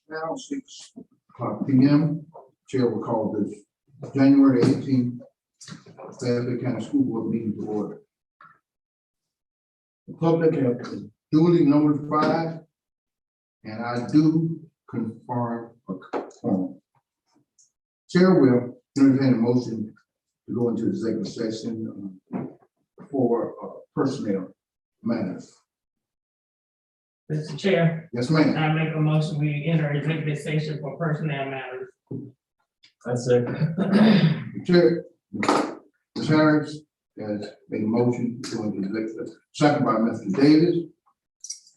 Now 6 p.m. Chair will call this January 18th Fairfield County School Board meeting to order. The public have been duly notified, and I do confirm a quorum. Chair will entertain a motion to go into executive session for personnel matters. Mr. Chair, Yes, ma'am. I make a motion, we enter executive session for personnel matters. I second. Chair, Ms. Harris has made a motion to go into executive, second by Mr. Davis.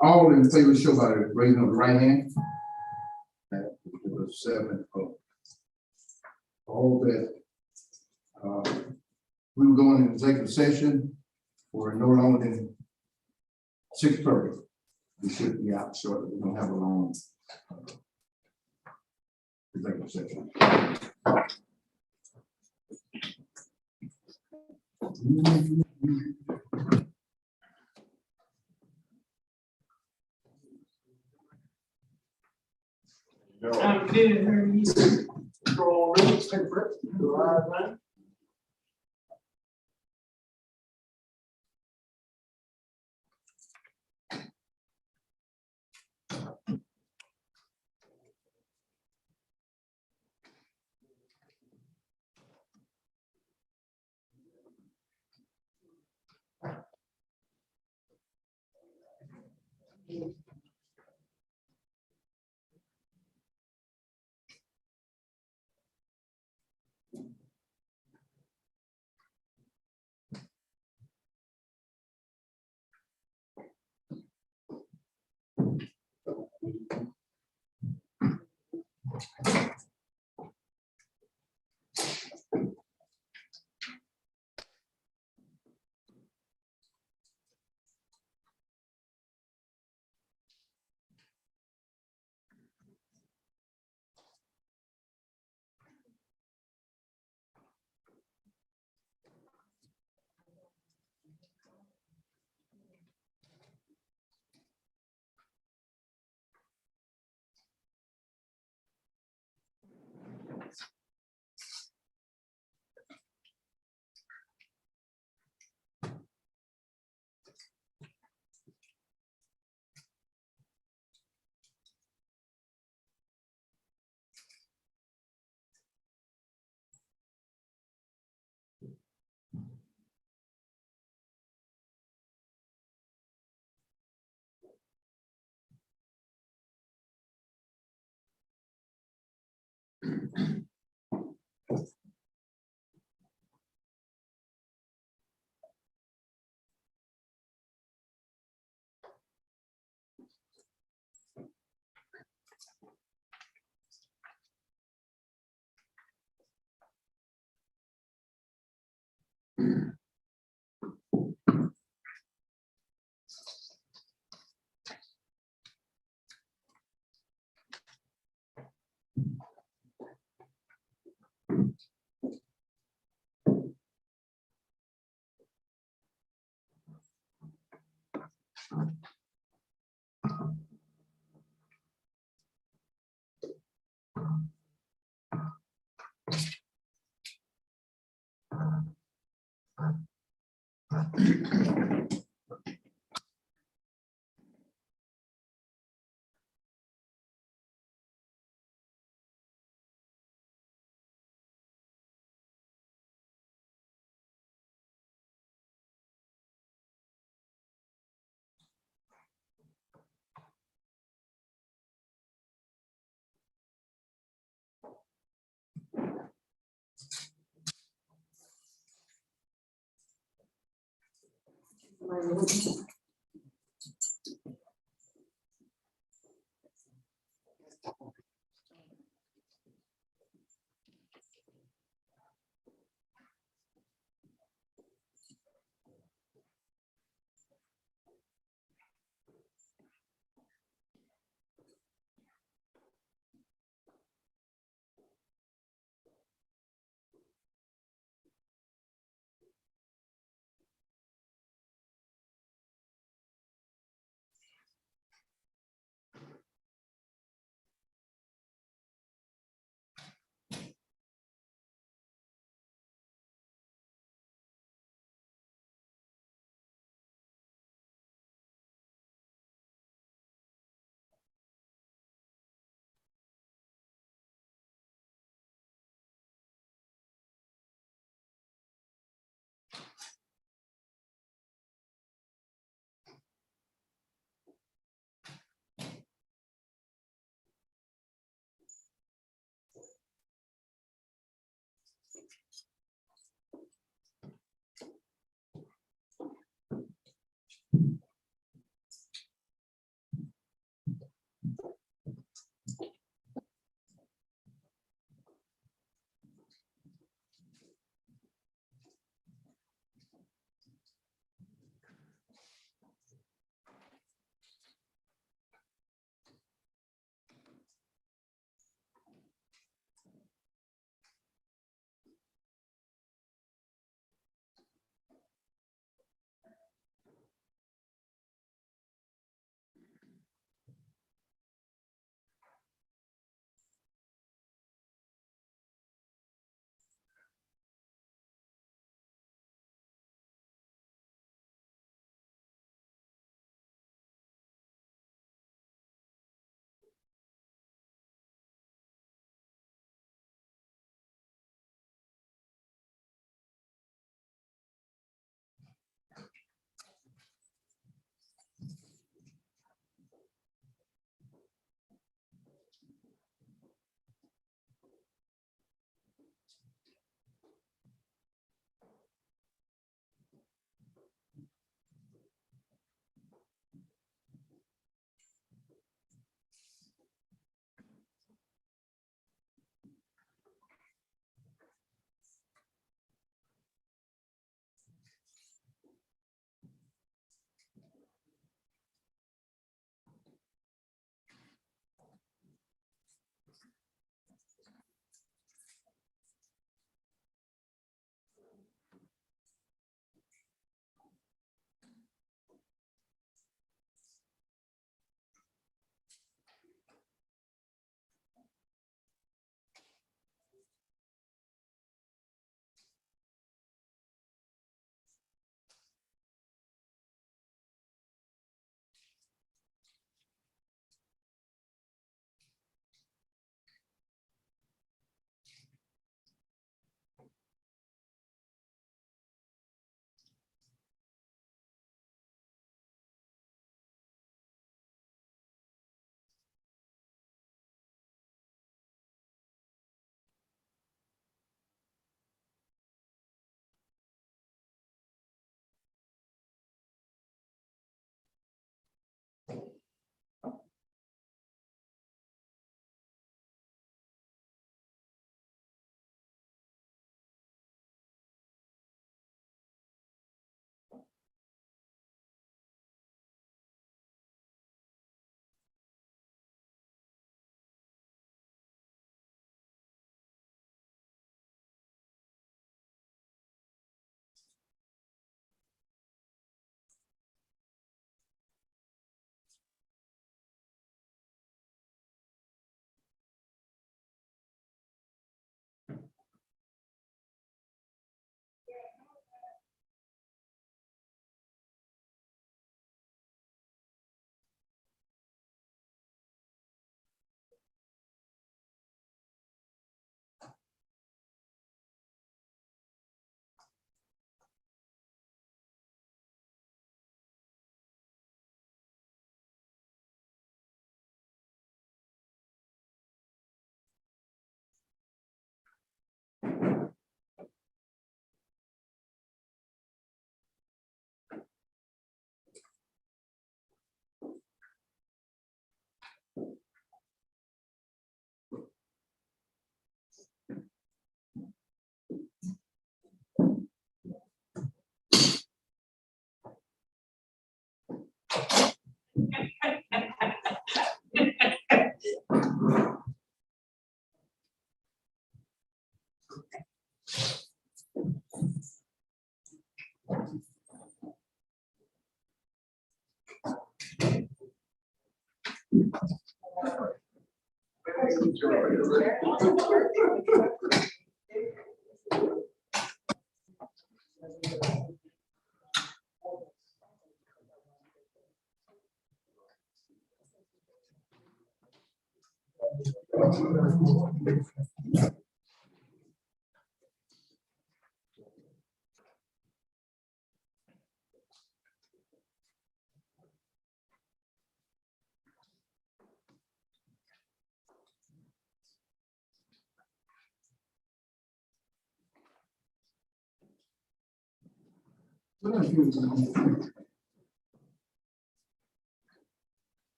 All in favor show by the raising of the right hand. That was 7-0. All that we will go into executive session for no longer than 6:30. We should be out shortly. We don't have a long executive session. I'm good, her music.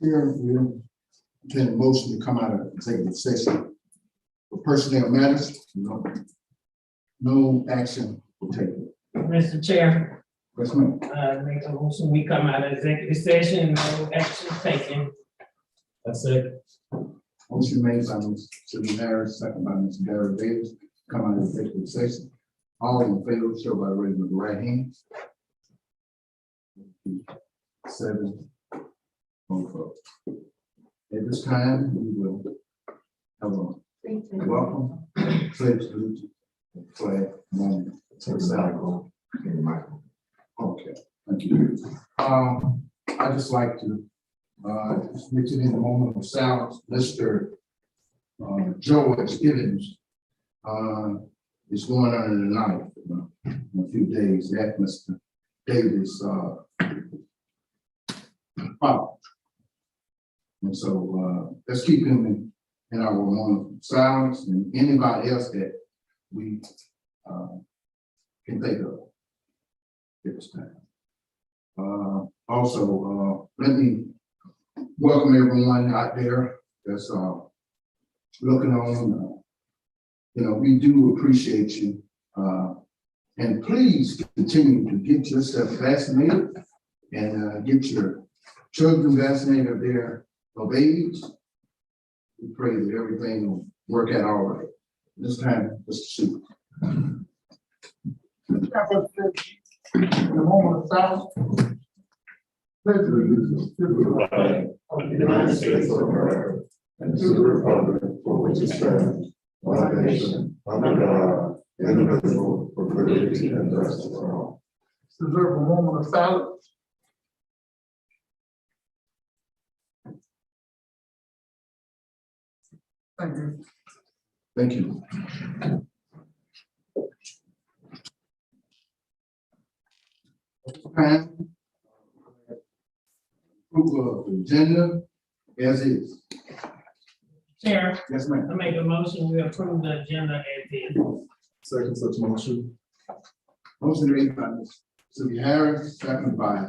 Here, we entertain a motion to come out of executive session for personnel matters. No action will take. Mr. Chair, Yes, ma'am. make a motion, we come out of executive session, no action taken. I second. Motion made by Ms. Sylvia Harris, second by Ms. Darrell Davis, come out of executive session. All in favor, show by raising of the right hand. 7. At this time, we will have a welcome, pledge salute, flag moment. Okay, thank you. I just like to just mention in the moment of silence, Mr. George Gibbons is going under the knife in a few days. That Mr. Davis father. And so let's keep him in our moment of silence, and anybody else that we can think of at this time. Also, let me welcome everyone out there that's looking on. We do appreciate you. And please continue to get yourself vaccinated and get your children vaccinated if they're of age. We pray that everything will work out all right. This time, Mr. Super. In the moment of silence, pledge allegiance to the flag of the United States of America and to the republic for which it stands, one nation, under God, indivisible, with liberty and justice for all. Deserve a moment of silence. Thank you. Thank you. Approval of the agenda as is. Chair, Yes, ma'am. I make a motion, we approve the agenda as is. Second such motion. Motion made by Ms. Sylvia Harris, seconded by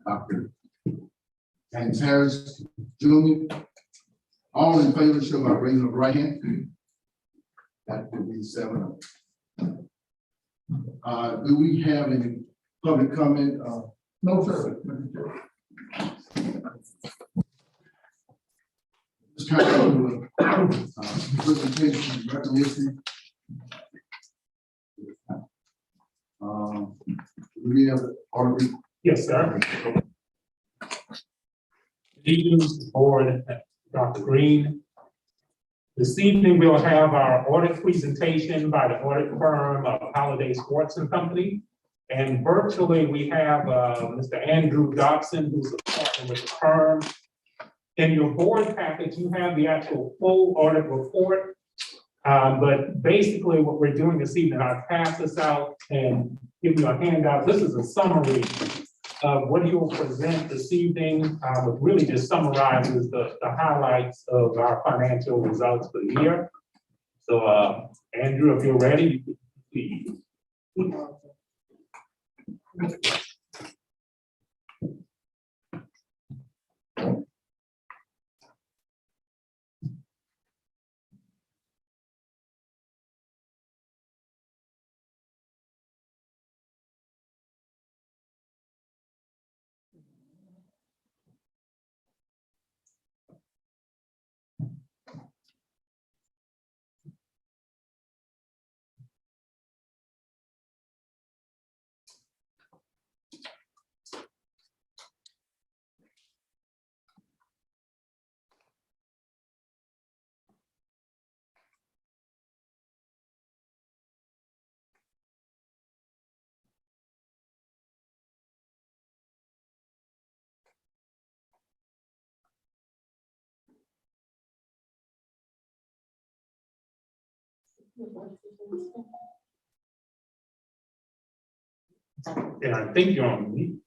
Dr. James Harris, Jr. All in favor, show by raising of the right hand. That will be 7. Do we have any public comment? No, sir. This kind of presentation and recognition. Do we have Auditor? Yes, sir. Good evening, board, Dr. Green. This evening, we'll have our audit presentation by the audit firm of Holiday Sports and Company. And virtually, we have Mr. Andrew Dobson, who's a partner with the firm. In your board package, you have the actual full audit report. But basically, what we're doing this evening, I'll pass this out and give you a handout. This is a summary of what you will present this evening, which really just summarizes the highlights of our financial results for the year. So, Andrew, if you're ready, you can And I think you're on mute.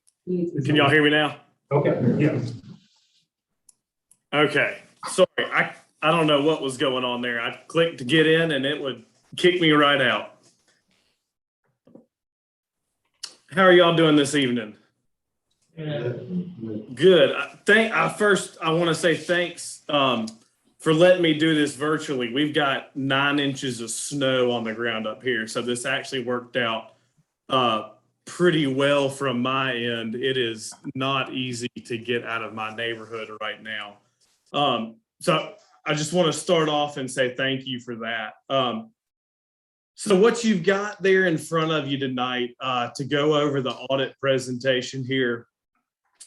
Can y'all hear me now? Okay, yeah. Okay, sorry, I don't know what was going on there. I clicked to get in and it would kick me right out. How are y'all doing this evening? Yeah. Good. I want to say thanks for letting me do this virtually. We've got 9 inches of snow on the ground up here, so this actually worked out pretty well from my end. It is not easy to get out of my neighborhood right now. So I just want to start off and say thank you for that. So what you've got there in front of you tonight to go over the audit presentation here,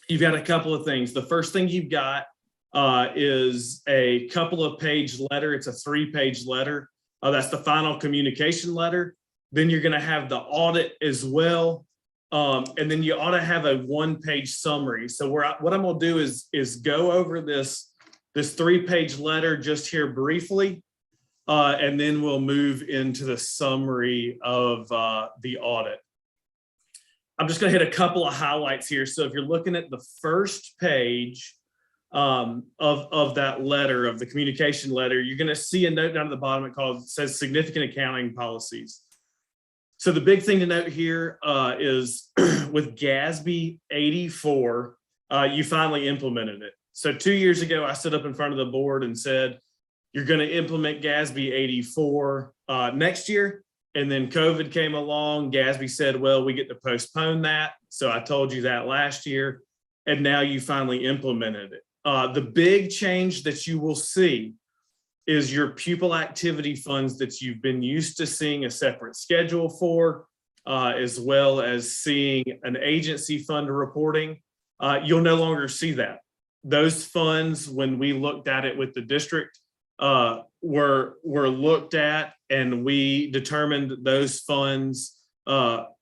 you've got a couple of things. The first thing you've got is a couple of page letter. It's a 3-page letter. That's the final communication letter. Then you're going to have the audit as well. And then you ought to have a 1-page summary. So what I'm going to do is go over this 3-page letter just here briefly. And then we'll move into the summary of the audit. I'm just going to hit a couple of highlights here. So if you're looking at the first page of that letter, of the communication letter, you're going to see a note down at the bottom. It says significant accounting policies. So the big thing to note here is with GASB 84, you finally implemented it. So 2 years ago, I stood up in front of the board and said, you're going to implement GASB 84 next year. And then COVID came along. GASB said, well, we get to postpone that. So I told you that last year. And now you finally implemented it. The big change that you will see is your pupil activity funds that you've been used to seeing a separate schedule for, as well as seeing an agency fund reporting. You'll no longer see that. Those funds, when we looked at it with the district, were looked at, and we determined those funds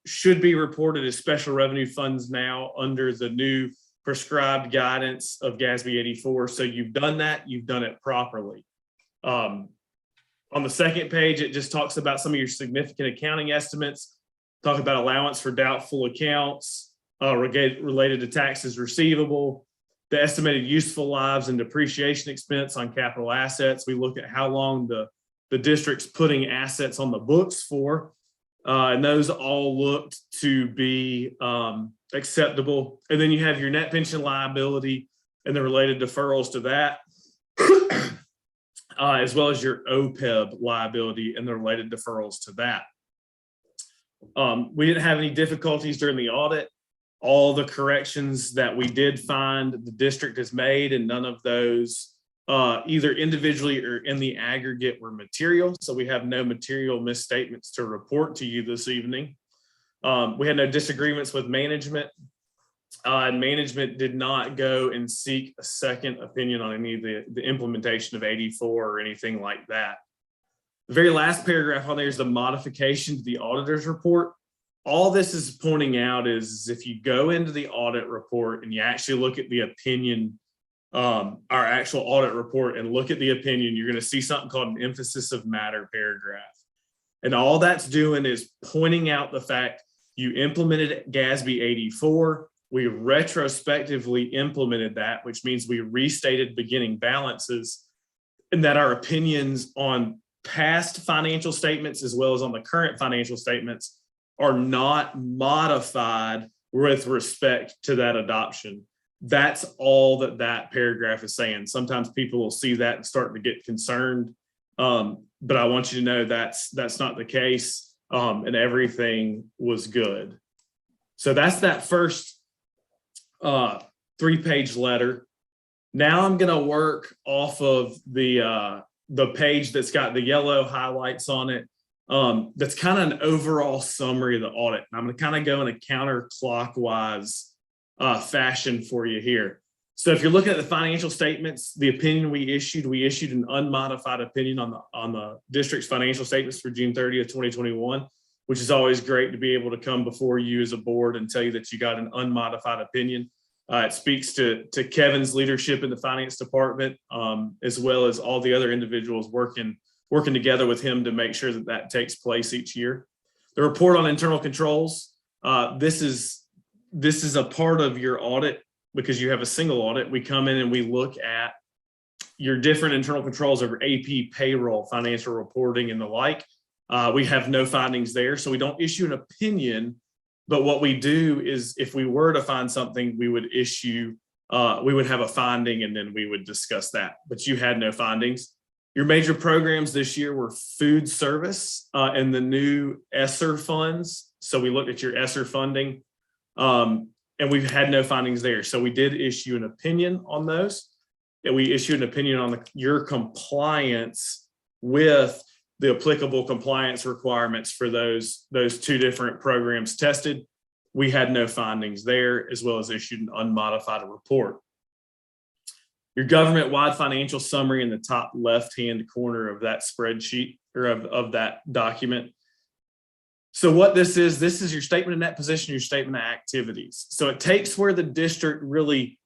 should be reported as special revenue funds now under the new prescribed guidance of GASB 84. So you've done that, you've done it properly. On the second page, it just talks about some of your significant accounting estimates, talk about allowance for doubtful accounts related to taxes receivable, the estimated useful lives and depreciation expense on capital assets. We look at how long the district's putting assets on the books for, and those all looked to be acceptable. And then you have your net pension liability and the related deferrals to that, as well as your OPEB liability and the related deferrals to that. We didn't have any difficulties during the audit. All the corrections that we did find the district has made, and none of those either individually or in the aggregate were material. So we have no material misstatements to report to you this evening. We had no disagreements with management. And management did not go and seek a second opinion on any of the implementation of 84 or anything like that. The very last paragraph on there is the modification to the auditor's report. All this is pointing out is if you go into the audit report and you actually look at the opinion, our actual audit report, and look at the opinion, you're going to see something called an emphasis of matter paragraph. And all that's doing is pointing out the fact you implemented GASB 84. We retrospectively implemented that, which means we restated beginning balances, and that our opinions on past financial statements as well as on the current financial statements are not modified with respect to that adoption. That's all that paragraph is saying. Sometimes people will see that and start to get concerned, but I want you to know that's not the case, and everything was good. So that's that first 3-page letter. Now I'm going to work off of the page that's got the yellow highlights on it. That's kind of an overall summary of the audit. And I'm going to kind of go in a counterclockwise fashion for you here. So if you're looking at the financial statements, the opinion we issued an unmodified opinion on the district's financial statements for June 30th, 2021, which is always great to be able to come before you as a board and tell you that you got an unmodified opinion. It speaks to Kevin's leadership in the finance department, as well as all the other individuals working working together with him to make sure that that takes place each year. The report on internal controls, this is a part of your audit because you have a single audit. We come in and we look at your different internal controls over AP, payroll, financial reporting, and the like. We have no findings there, so we don't issue an opinion. But what we do is if we were to find something, we would issue, we would have a finding and then we would discuss that. But you had no findings. Your major programs this year were food service and the new ESSER funds. So we looked at your ESSER funding and we've had no findings there. So we did issue an opinion on those. And we issued an opinion on your compliance with the applicable compliance requirements for those two different programs tested. We had no findings there, as well as issued an unmodified report. Your government-wide financial summary in the top left-hand corner of that spreadsheet or of that document. So what this is your statement of net position, your statement of activities. So it takes where the district really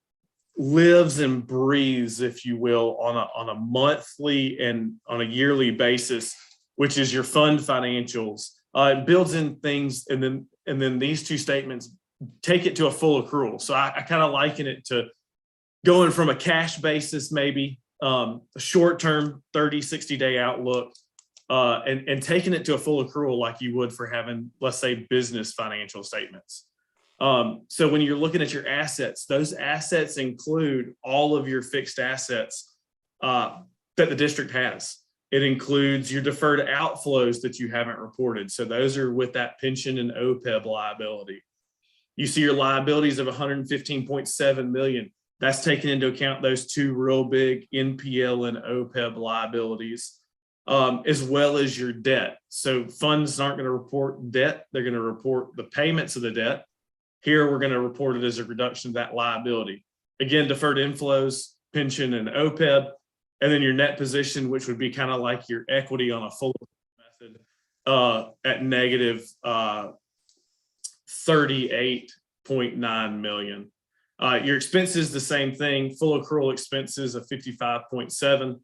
lives and breathes, if you will, on a monthly and on a yearly basis, which is your fund financials. It builds in things, and then these two statements take it to a full accrual. So I kind of liken it to going from a cash basis, maybe a short-term 30, 60-day outlook, and taking it to a full accrual like you would for having, let's say, business financial statements. So when you're looking at your assets, those assets include all of your fixed assets that the district has. It includes your deferred outflows that you haven't reported. So those are with that pension and OPEB liability. You see your liabilities of $115.7 million. That's taking into account those two real big NPL and OPEB liabilities, as well as your debt. So funds aren't going to report debt. They're going to report the payments of the debt. Here, we're going to report it as a reduction of that liability. Again, deferred inflows, pension, and OPEB, and then your net position, which would be kind of like your equity on a full method at negative $38.9 million. Your expenses, the same thing, full accrual expenses of 55.7,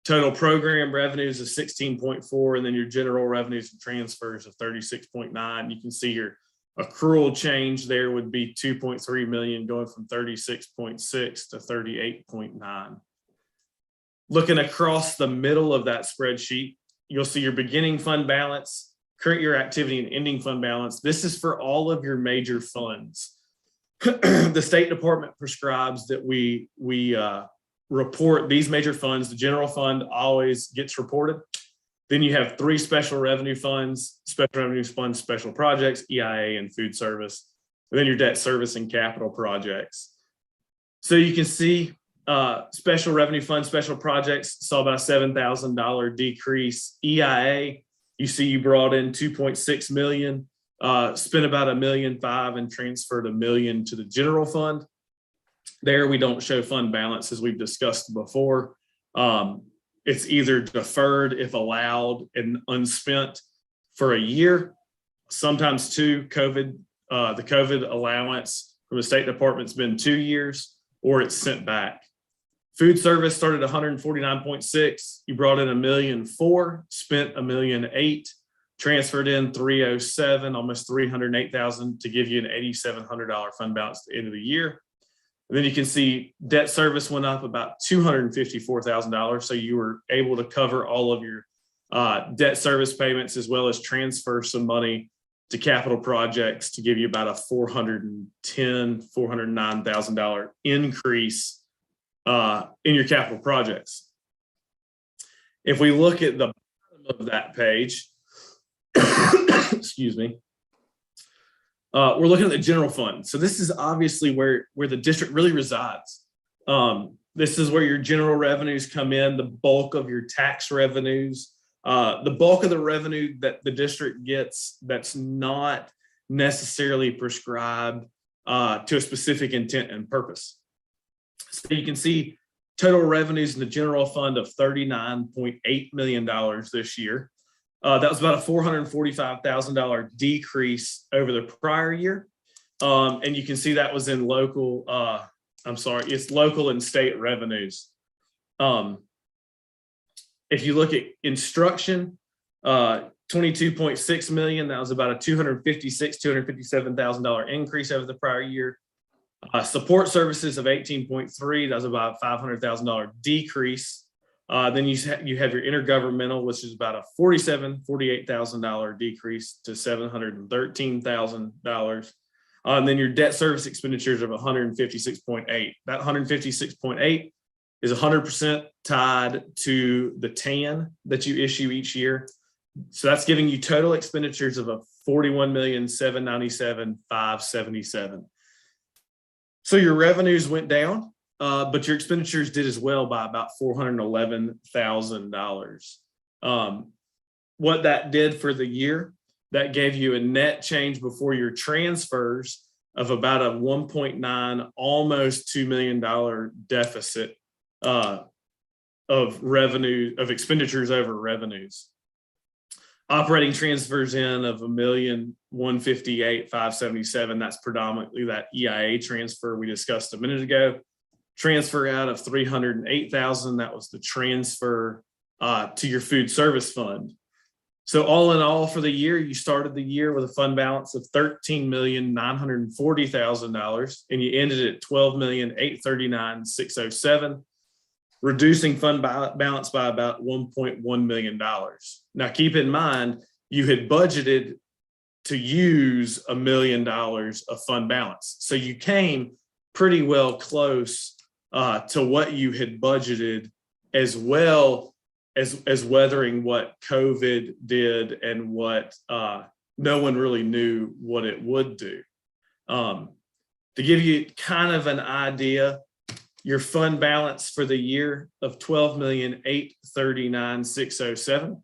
total program revenues of 16.4, and then your general revenues and transfers of 36.9. You can see your accrual change there would be 2.3 million going from 36.6 to 38.9. Looking across the middle of that spreadsheet, you'll see your beginning fund balance, current year activity, and ending fund balance. This is for all of your major funds. The State Department prescribes that we report these major funds. The general fund always gets reported. Then you have 3 special revenue funds, special projects, EIA, and food service. And then your debt service and capital projects. So you can see special revenue fund, special projects saw about a $7,000 decrease. EIA, you see you brought in 2.6 million, spent about $1.5 million and transferred $1 million to the general fund. There we don't show fund balance as we've discussed before. It's either deferred if allowed and unspent for a year, sometimes 2. The COVID allowance from the State Department's been 2 years, or it's sent back. Food service started at 149.6. You brought in $1.4 million, spent $1.8 million, transferred in 307, almost 308,000 to give you an $8,700 fund balance at the end of the year. And then you can see debt service went up about $254,000. So you were able to cover all of your debt service payments, as well as transfer some money to capital projects to give you about a $409,000 increase in your capital projects. If we look at the bottom of that page, excuse me, we're looking at the general fund. So this is obviously where the district really resides. This is where your general revenues come in, the bulk of your tax revenues, the bulk of the revenue that the district gets that's not necessarily prescribed to a specific intent and purpose. So you can see total revenues in the general fund of $39.8 million this year. That was about a $445,000 decrease over the prior year. And you can see that was in local, it's local and state revenues. If you look at instruction, 22.6 million, that was about a $257,000 increase over the prior year. Support services of 18.3, that was about a $500,000 decrease. Then you have your intergovernmental, which is about a $48,000 decrease to $713,000. And then your debt service expenditures of 156.8. That 156.8 is 100% tied to the TAN that you issue each year. So that's giving you total expenditures of a 41,797,577. So your revenues went down, but your expenditures did as well by about $411,000. What that did for the year, that gave you a net change before your transfers of about a 1.9, almost $2 million deficit of revenue, of expenditures over revenues. Operating transfers in of $1,158,577. That's predominantly that EIA transfer we discussed a minute ago. Transfer out of $308,000. That was the transfer to your food service fund. So all in all, for the year, you started the year with a fund balance of $13,940,000, and you ended at $12,839,607. Reducing fund balance by about $1.1 million. Now, keep in mind, you had budgeted to use $1 million of fund balance. So you came pretty well close to what you had budgeted, as well as weathering what COVID did and what no one really knew what it would do. To give you kind of an idea, your fund balance for the year of $12,839,607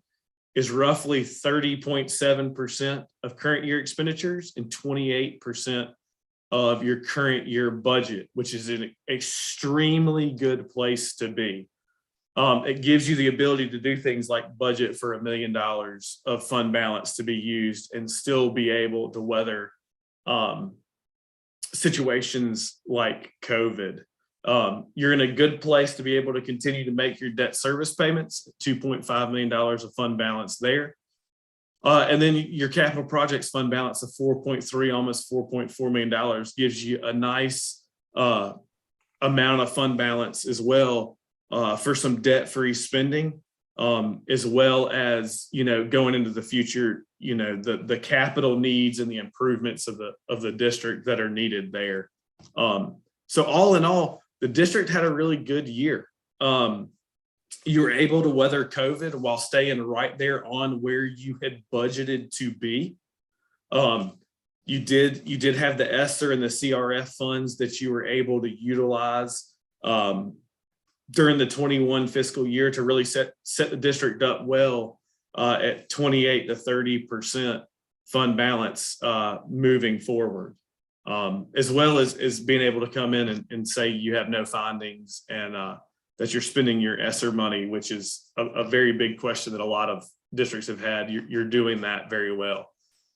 is roughly 30.7% of current year expenditures and 28% of your current year budget, which is an extremely good place to be. It gives you the ability to do things like budget for $1 million of fund balance to be used and still be able to weather situations like COVID. You're in a good place to be able to continue to make your debt service payments, $2.5 million of fund balance there. And then your capital projects fund balance of 4.3, almost $4.4 million gives you a nice amount of fund balance as well for some debt-free spending, as well as, going into the future, the capital needs and the improvements of the district that are needed there. So all in all, the district had a really good year. You were able to weather COVID while staying right there on where you had budgeted to be. You did have the ESSER and the CRF funds that you were able to utilize during the 21 fiscal year to really set the district up well at 28 to 30% fund balance moving forward. As well as being able to come in and say you have no findings and that you're spending your ESSER money, which is a very big question that a lot of districts have had. You're doing that very well.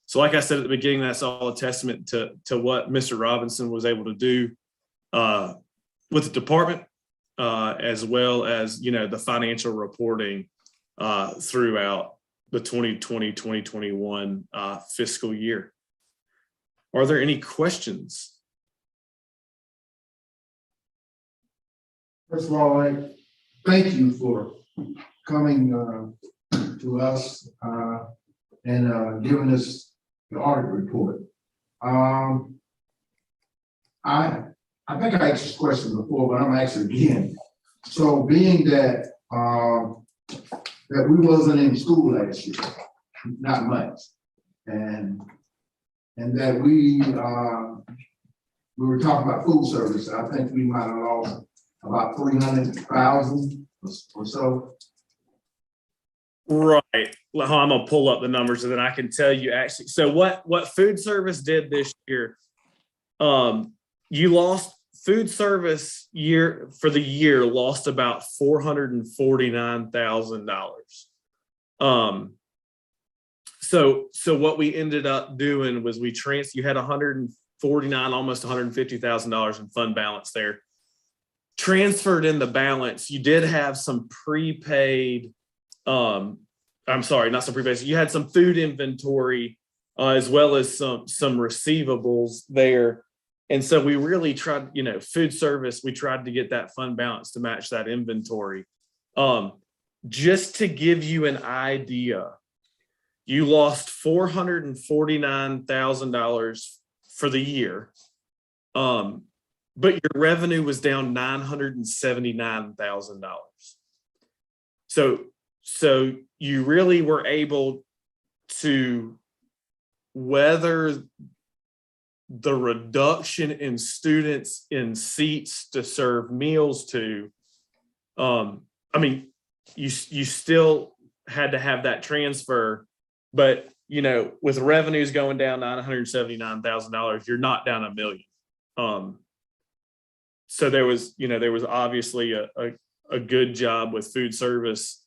So like I said at the beginning, that's all a testament to what Mr. Robinson was able to do with the department, as well as, the financial reporting throughout the 2020-2021 fiscal year. Are there any questions? First of all, I thank you for coming to us and giving us the audit report. I think I asked this question before, but I'm gonna ask it again. So being that that we wasn't in school last year, not much, and that we were talking about food service. I think we might have lost about 300,000 or so. Right. I'm gonna pull up the numbers and then I can tell you actually. So what food service did this year? You lost food service for the year lost about $449,000. So what we ended up doing was you had 149, almost $150,000 in fund balance there. Transferred in the balance, you did have some prepaid I'm sorry, not some prepaid. You had some food inventory as well as some receivables there. And so we really tried, food service, we tried to get that fund balance to match that inventory. Just to give you an idea, you lost $449,000 for the year. But your revenue was down $979,000. So you really were able to weather the reduction in students in seats to serve meals to. You still had to have that transfer, but with revenues going down $979,000, you're not down $1 million. So there was obviously a good job with food service,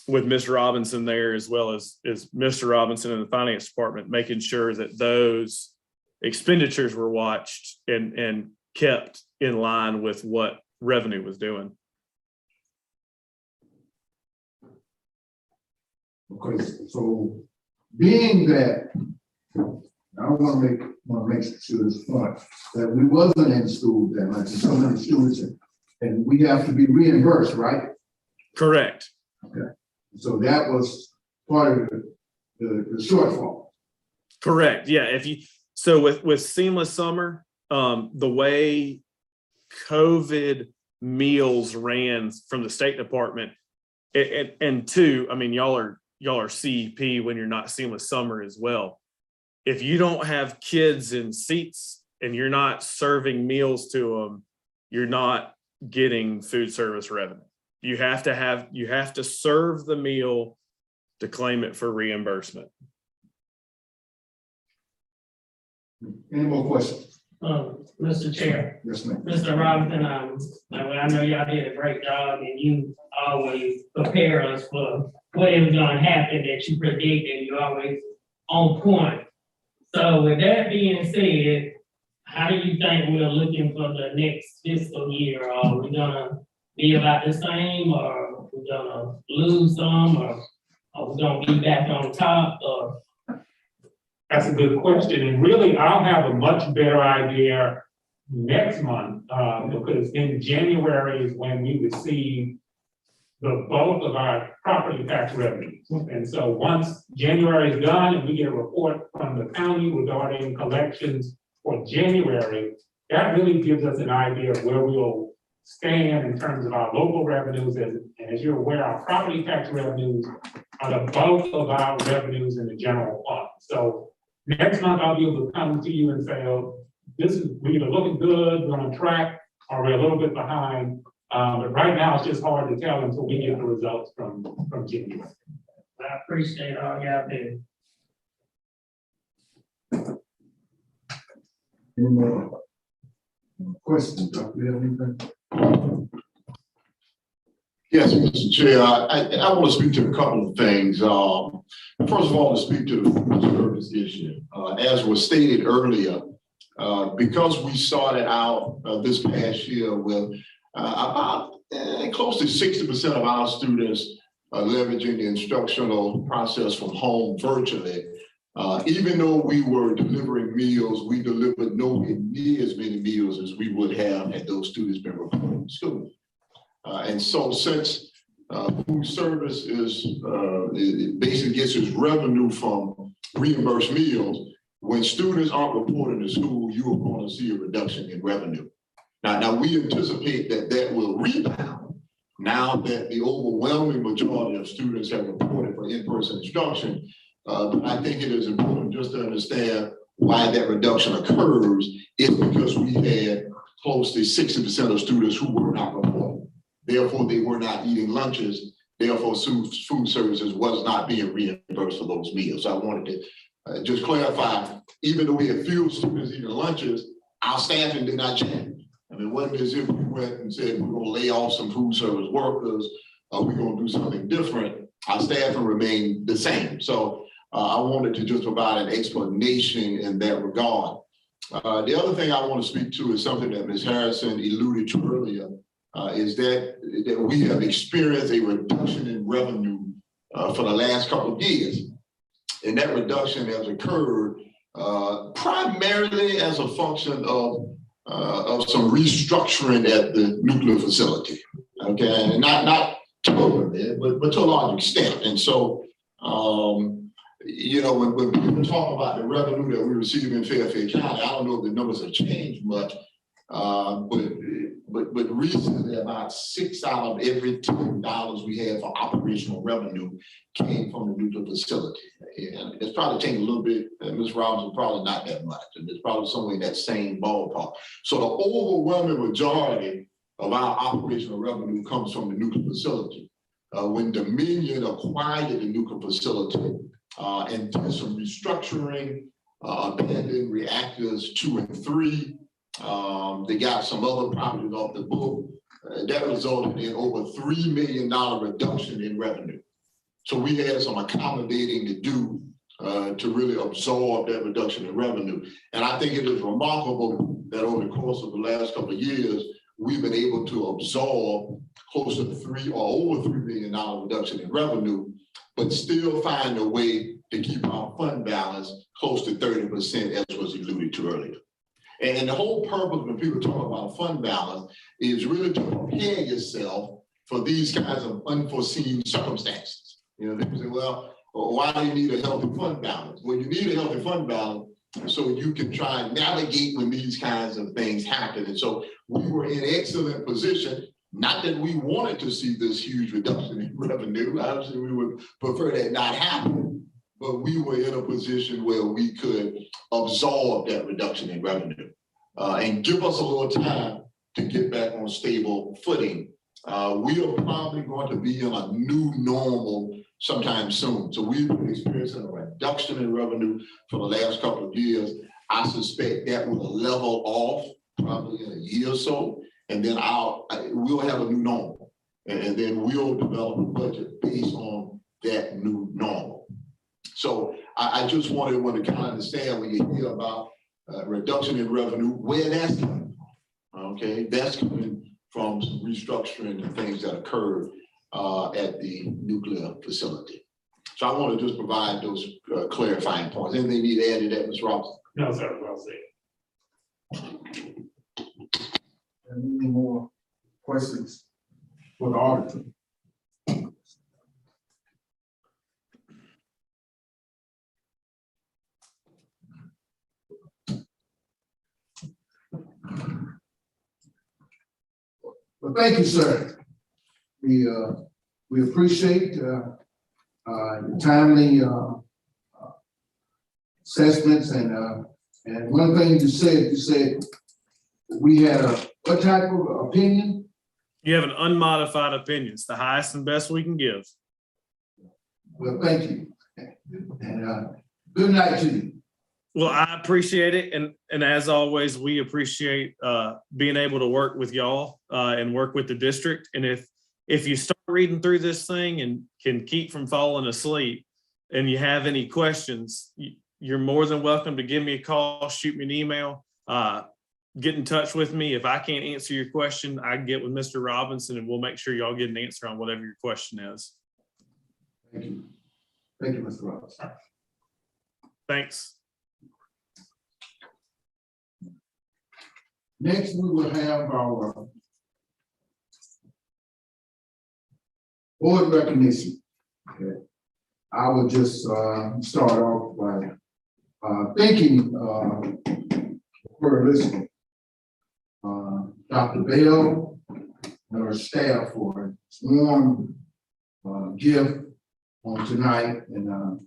with Mr. Robinson there, as well as Mr. Robinson in the finance department, making sure that those expenditures were watched and kept in line with what revenue was doing. Okay, so being that, I want to make sure this point, that we wasn't in school that much, and so many students, and we have to be reimbursed, right? Correct. Okay, so that was part of the shortfall. Correct. Yeah. So with Seamless Summer, the way COVID meals ran from the State Department, and two, y'all are CEP when you're not Seamless Summer as well. If you don't have kids in seats and you're not serving meals to them, you're not getting food service revenue. You have to serve the meal to claim it for reimbursement. Any more questions? Mr. Chair, Yes, ma'am. Mr. Robinson, I know y'all did a great job, and you always prepare us for whatever's gonna happen that you predict, and you're always on point. So with that being said, how do you think we're looking for the next fiscal year? Are we gonna be about the same, or are we gonna lose some, or are we gonna be back on top, or? That's a good question, and really, I'll have a much better idea next month, because in January is when we receive the bulk of our property tax revenues. And so once January is done and we get a report from the county regarding collections for January, that really gives us an idea of where we'll stand in terms of our local revenues. And as you're aware, our property tax revenues are the bulk of our revenues in the general fund. So next month, I'll be able to come to you and say, oh, we're either looking good, we're on track, or we're a little bit behind. But right now, it's just hard to tell until we get the results from January. I appreciate all y'all do. Any more questions? Do you have anything? Yes, Mr. Chair, I want to speak to a couple of things. First of all, to speak to the food service issue. As was stated earlier, because we started out this past year with about close to 60% of our students leveraging the instructional process from home virtually, even though we were delivering meals, we delivered nowhere near as many meals as we would have had those students been reporting to school. And so since food service it basically gets its revenue from reimbursed meals, when students aren't reporting to school, you are going to see a reduction in revenue. Now we anticipate that will rebound now that the overwhelming majority of students have reported for in-person instruction. But I think it is important just to understand why that reduction occurs. It's because we had close to 60% of students who were not reporting. Therefore, they were not eating lunches. Therefore, food services was not being reimbursed for those meals. So I wanted to just clarify, even though we had few students eating lunches, our staffing did not change. I mean, it wasn't as if we went and said, we're gonna lay off some food service workers, we're gonna do something different. Our staffing remained the same. So I wanted to just provide an explanation in that regard. The other thing I want to speak to is something that Ms. Harrison alluded to earlier. is that we have experienced a reduction in revenue for the last couple of years. And that reduction has occurred primarily as a function of some restructuring at the nuclear facility. Okay, and not totally, but to a large extent. And so, you know, when people talk about the revenue that we receive in Fairfield County, I don't know if the numbers have changed much, but recently about 6 out of every $10 we had for operational revenue came from the nuclear facility. And it's probably changed a little bit, Ms. Robinson, probably not that much. And it's probably somewhere in that same ballpark. So the overwhelming majority of our operational revenue comes from the nuclear facility. When Dominion acquired the nuclear facility and did some restructuring, abandoned reactors 2 and 3, they got some other properties off the book. That resulted in over $3 million reduction in revenue. So we had some accommodating to do to really absorb that reduction in revenue. And I think it is remarkable that over the course of the last couple of years, we've been able to absorb close to over $3 million reduction in revenue, but still find a way to keep our fund balance close to 30%, as was alluded to earlier. And the whole purpose when people talk about fund balance is really to prepare yourself for these kinds of unforeseen circumstances. You know, people say, well, why do you need a healthy fund balance? Well, you need a healthy fund balance so you can try and navigate when these kinds of things happen. And so we were in excellent position, not that we wanted to see this huge reduction in revenue. Obviously, we would prefer that not happen, but we were in a position where we could absorb that reduction in revenue and give us a little time to get back on stable footing. We are probably going to be in a new normal sometime soon. So we've been experiencing a reduction in revenue for the last couple of years. I suspect that will level off probably in a year or so, and then we'll have a new normal, and then we'll develop a budget based on that new normal. So I just wanted to kind of understand when you hear about reduction in revenue, where that's coming from. Okay, that's coming from some restructuring and things that occurred at the nuclear facility. So I want to just provide those clarifying points. Anything you need to add to that, Ms. Robinson? No, sir, well said. Any more questions for the auditor? Well, thank you, sir. We appreciate your timely assessments, and one thing you said we had what type of opinion? You have an unmodified opinion. It's the highest and best we can give. Well, thank you, and good night to you. Well, I appreciate it. And as always, we appreciate being able to work with y'all and work with the district. And if you start reading through this thing and can keep from falling asleep and you have any questions, you're more than welcome to give me a call, shoot me an email, get in touch with me. If I can't answer your question, I can get with Mr. Robinson and we'll make sure y'all get an answer on whatever your question is. Thank you. Thank you, Mr. Robinson. Thanks. Next, we will have our board recognition. Okay. I will just start off by thanking for listening. Dr. Bell and her staff for a warm gift on tonight. And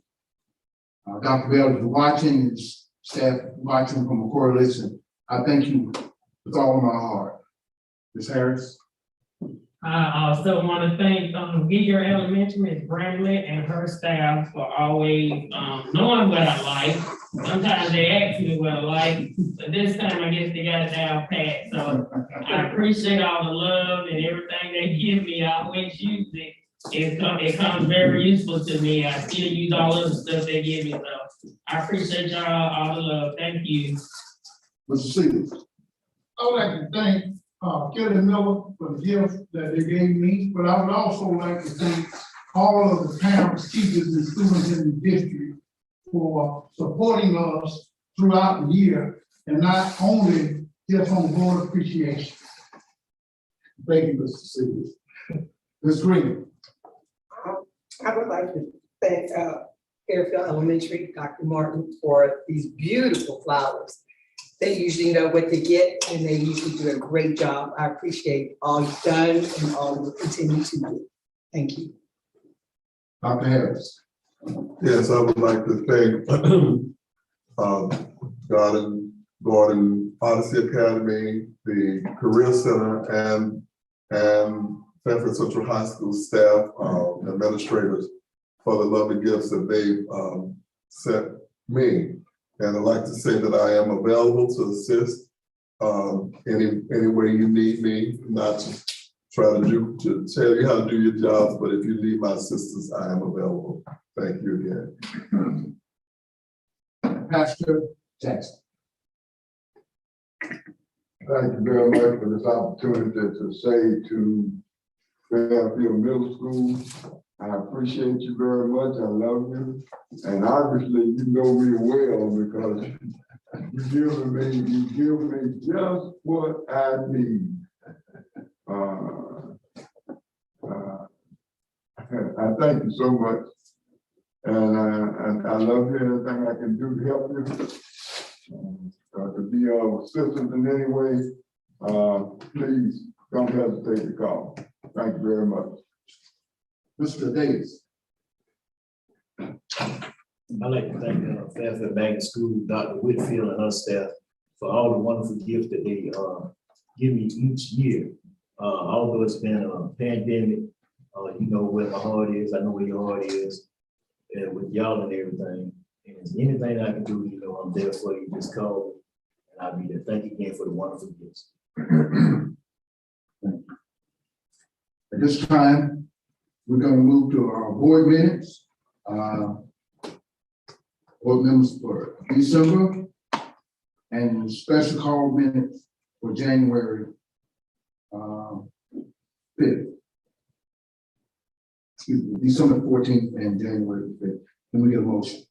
Dr. Bell is watching, his staff watching from a coalition. I thank you with all of my heart. Ms. Harris. I also want to thank Giger Elementary, Ms. Bramlett and her staff for always knowing what I like. Sometimes they ask me what I like, but this time I guess they got it down pat. So I appreciate all the love and everything they give me. I always use it. It comes very useful to me. I still use all of the stuff they give me. So I appreciate y'all all the love. Thank you. Mr. Stevens. I would like to thank Kelly Miller for the gift that they gave me, but I would also like to thank all of the parents, teachers, and students in the district for supporting us throughout the year, and not only just on board appreciation. Thank you, Mr. Stevens. Ms. Green. I would like to thank Fairfield Elementary, Dr. Martin, for these beautiful flowers. They usually know what to get, and they usually do a great job. I appreciate all you've done and all you will continue to do. Thank you. Dr. Harris. Yes, I would like to thank Gordon Odyssey Academy, the Career Center, and Fairfield Central High School staff, administrators, for the lovely gifts that they sent me. And I'd like to say that I am available to assist any way you need me, not to try to tell you how to do your jobs, but if you need my assistance, I am available. Thank you again. Pastor Jackson. Thank you very much for this opportunity to say to Fairfield Middle School, I appreciate you very much. I love you. And obviously you know me well because you give me just what I need. I thank you so much. And I love you. Anything I can do to help you. To be of assistance in any way, please don't hesitate to call. Thank you very much. Mr. Davis. I'd like to thank Fairfield Bank School, Dr. Whitfield and her staff for all the wonderful gifts that they give me each year. Although it's been a pandemic, you know where my heart is, I know where your heart is, and with y'all and everything. And anything I can do, you know, I'm there for you. Just call me, and I'll be there. Thank you again for the wonderful gifts. At this time, we're going to move to our board minutes. Board members for December and special call minutes for January 5th. Excuse me, December 14th and January 5th. Can we get a motion?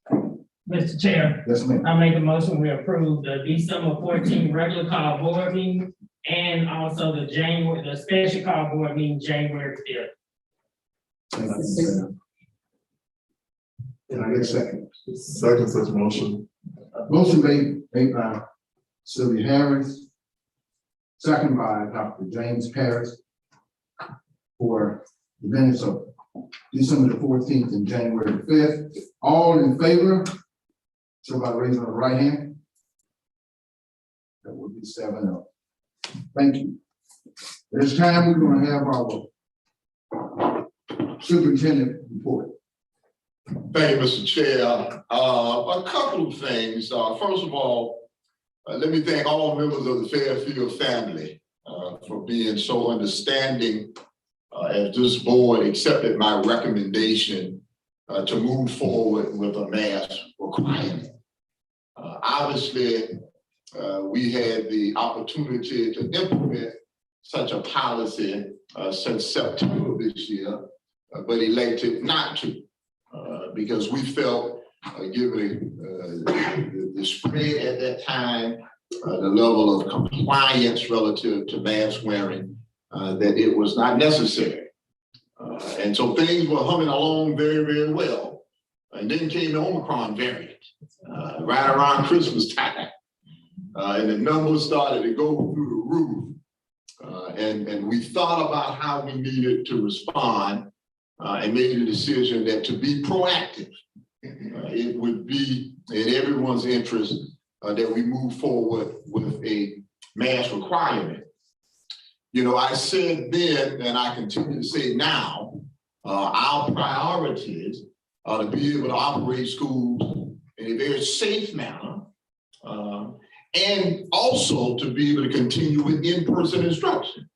Mr. Chair, Yes, ma'am. I make a motion, we approve the December 14th regular call board meeting and also the special call board meeting January 5th. Thank you, Sam. Can I get a second? Second such motion. Motion made by Sylvia Harris, second by Dr. James Harris for the minutes of December the 14th and January the 5th. All in favor? So by raising the right hand. That would be 7-0. Thank you. This time we're going to have our superintendent report. Thank you, Mr. Chair. A couple of things. First of all, let me thank all members of the Fairfield family for being so understanding as this board accepted my recommendation to move forward with a mask requirement. Obviously, we had the opportunity to implement such a policy since September this year, but elected not to. Because we felt, given the spread at that time, the level of compliance relative to mask wearing, that it was not necessary. And so things were humming along very, very well. And then came the Omicron variant, right around Christmas time. And the numbers started to go through the roof. And we thought about how we needed to respond. And made the decision that to be proactive, it would be in everyone's interest that we move forward with a mask requirement. You know, I said then, and I continue to say now, our priorities are to be able to operate schools in a very safe manner, and also to be able to continue with in-person instruction.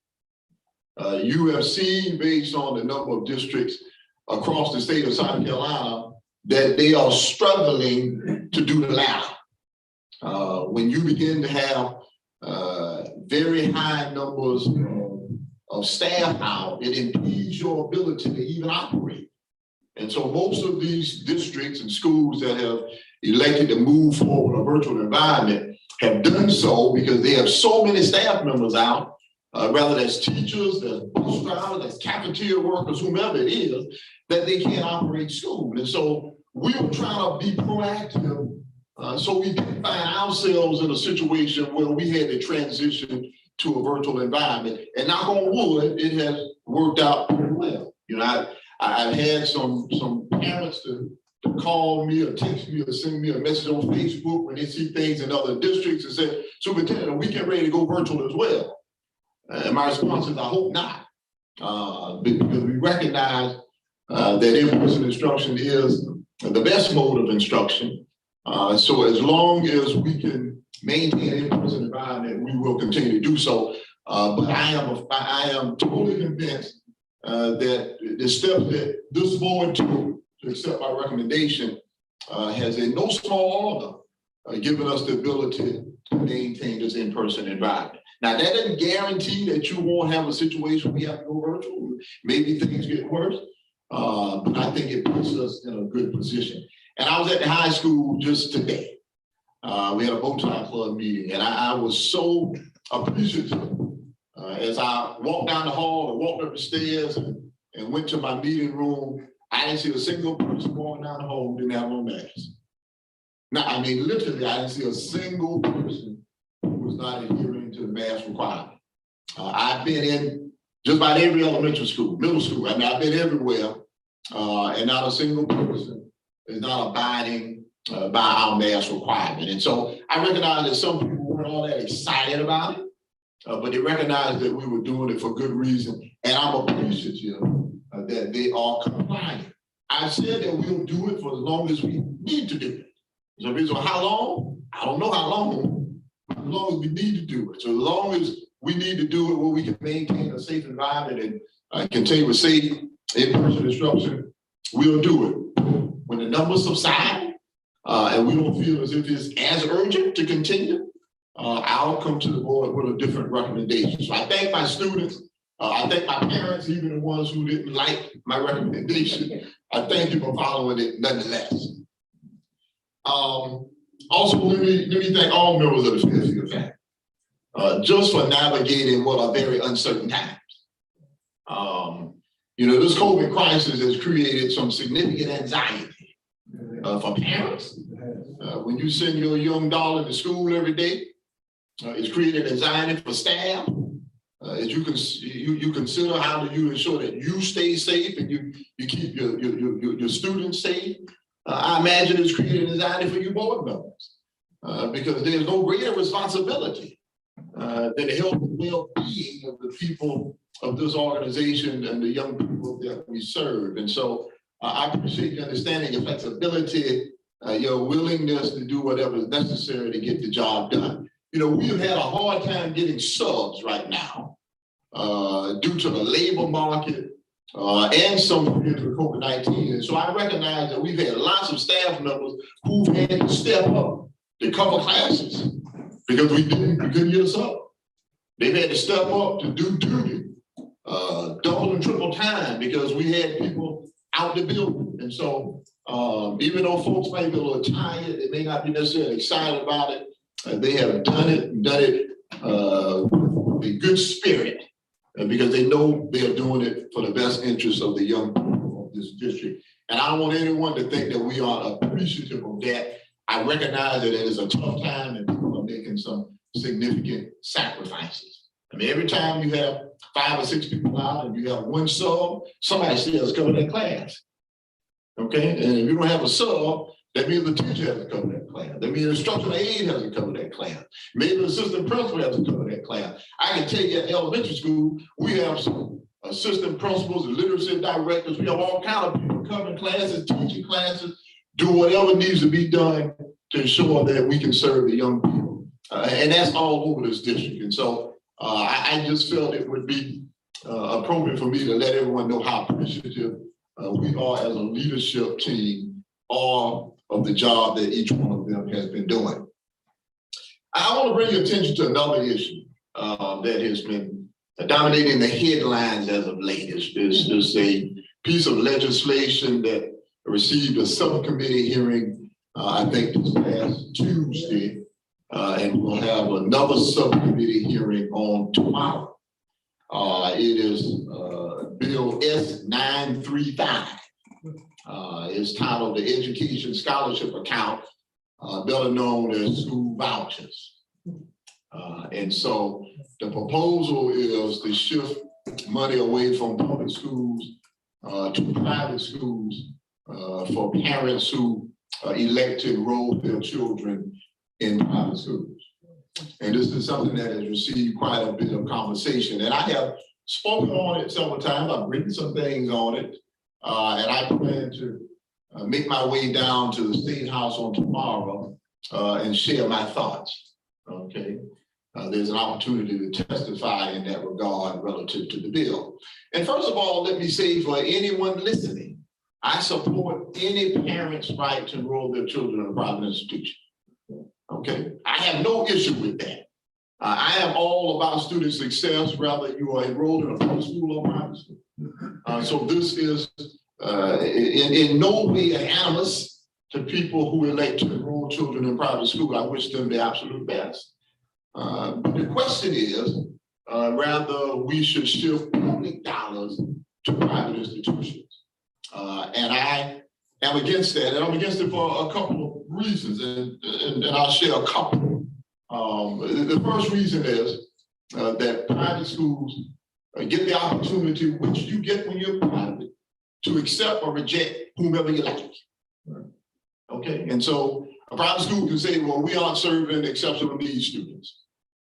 You have seen, based on the number of districts across the state of South Carolina, that they are struggling to do the latter. When you begin to have very high numbers of staff out, it impedes your ability to even operate. And so most of these districts and schools that have elected to move forward a virtual environment have done so because they have so many staff members out, whether that's teachers, that's bus drivers, that's cafeteria workers, whomever it is, that they can't operate school. And so we were trying to be proactive, so we didn't find ourselves in a situation where we had to transition to a virtual environment. And knock on wood, it has worked out pretty well. You know, I've had some parents to call me or text me or send me a message on Facebook when they see things in other districts and say, Superintendent, we get ready to go virtual as well. And my response is, I hope not, because we recognize that in-person instruction is the best mode of instruction. So as long as we can maintain an in-person environment, we will continue to do so. But I am totally convinced that the steps that this board took to accept my recommendation has in no small order given us the ability to maintain this in-person environment. Now, that doesn't guarantee that you won't have a situation where you have to go virtual. Maybe things get worse, but I think it puts us in a good position. And I was at the high school just today. We had a bow tie club meeting, and I was so appreciative as I walked down the hall and walked up the stairs and went to my meeting room. I didn't see a single person walking down the hall who didn't have no mask. Now, I mean, literally, I didn't see a single person who was not adhering to the mask requirement. I've been in just about every elementary school, middle school. I mean, I've been everywhere, and not a single person is not abiding by our mask requirement. And so I recognize that some people weren't all that excited about it, but they recognized that we were doing it for good reason. And I'm appreciative that they are complying. I said that we'll do it for as long as we need to do it. So how long? I don't know how long, as long as we need to do it. So as long as we need to do it where we can maintain a safe environment and continue with safe in-person instruction, we'll do it. When the numbers subside and we don't feel as if it's as urgent to continue, I'll come to the board with a different recommendation. So I thank my students. I thank my parents, even the ones who didn't like my recommendation. I thank you for following it nonetheless. Also, let me thank all members of the Fairfield family, just for navigating what are very uncertain times. You know, this COVID crisis has created some significant anxiety for parents. When you send your young daughter to school every day, it's created anxiety for staff. As you consider how do you ensure that you stay safe and you keep your students safe. I imagine it's created anxiety for you board members because there's no greater responsibility than the health and well-being of the people of this organization and the young people that we serve. And so I appreciate your understanding, your flexibility, your willingness to do whatever is necessary to get the job done. You know, we've had a hard time getting subs right now due to the labor market and some of COVID-19. And so I recognize that we've had lots of staff members who've had to step up to cover classes because we couldn't get a sub. They've had to step up to do duty, double and triple time because we had people out the building. And so even though folks might be a little tired, they may not be necessarily excited about it, they have done it with a good spirit because they know they are doing it for the best interest of the young people of this district. And I don't want anyone to think that we are appreciative of that. I recognize that it is a tough time and people are making some significant sacrifices. I mean, every time you have 5 or 6 people out and you have one sub, somebody still has to cover that class. Okay, and if you don't have a sub, that means the teacher has to cover that class. That means the instructional aide has to cover that class. Maybe the assistant principal has to cover that class. I can tell you at elementary school, we have some assistant principals and literacy directors. We have all kinds of people covering classes, teaching classes, do whatever needs to be done to ensure that we can serve the young people. And that's all over this district. And so I just felt it would be appropriate for me to let everyone know how appreciative we are as a leadership team of the job that each one of them has been doing. I want to bring your attention to another issue. that has been dominating the headlines as of late. It's a piece of legislation that received a subcommittee hearing, I think this past Tuesday, and we'll have another subcommittee hearing on tomorrow. It is Bill S935. It's titled the Education Scholarship Account, better known as school vouchers. And so the proposal is to shift money away from public schools to private schools for parents who elect to enroll their children in private schools. And this is something that has received quite a bit of conversation. And I have spoken on it several times. I've written some things on it. And I plan to make my way down to the State House on tomorrow and share my thoughts. Okay. There's an opportunity to testify in that regard relative to the bill. And first of all, let me say for anyone listening, I support any parent's right to enroll their children in a private institution. Okay, I have no issue with that. I am all about student success, whether you are enrolled in a public school or private school. So this is in no way an animus to people who elect to enroll children in private school. I wish them the absolute best. But the question is, rather we should shift public dollars to private institutions. And I am against that, and I'm against it for a couple of reasons, and I'll share a couple. The first reason is that private schools get the opportunity, which you get when you're private, to accept or reject whomever you like. Okay, and so a private school can say, well, we aren't serving exceptional needs students,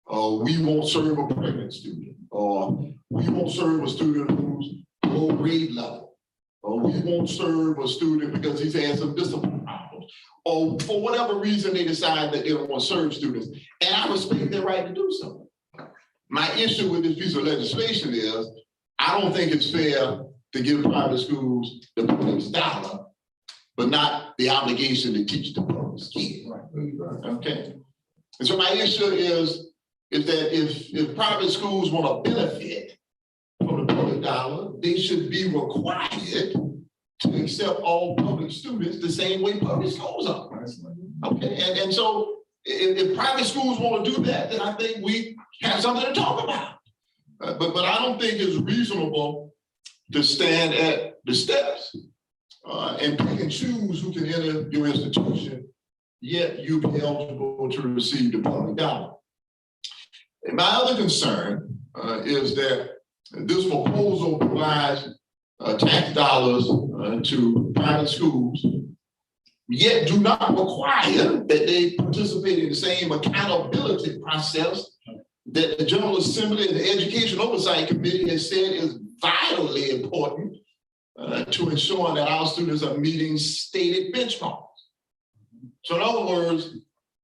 or we won't serve a pregnant student, or we won't serve a student who's low grade level, or we won't serve a student because he's had some discipline problems, or for whatever reason they decide that they don't want to serve students. And I respect their right to do so. My issue with this piece of legislation is I don't think it's fair to give private schools the public's dollar, but not the obligation to teach the public's kid. Okay. And so my issue is that if private schools want to benefit from the public dollar, they should be required to accept all public students the same way public schools are. Okay, and so if private schools want to do that, then I think we have something to talk about. But I don't think it's reasonable to stand at the steps and pick and choose who can enter your institution, yet you be eligible to receive the public dollar. And my other concern is that this proposal provides tax dollars to private schools, yet do not require that they participate in the same accountability process that the General Assembly and the Education Oversight Committee has said is vitally important to ensuring that our students are meeting stated benchmarks. So in other words,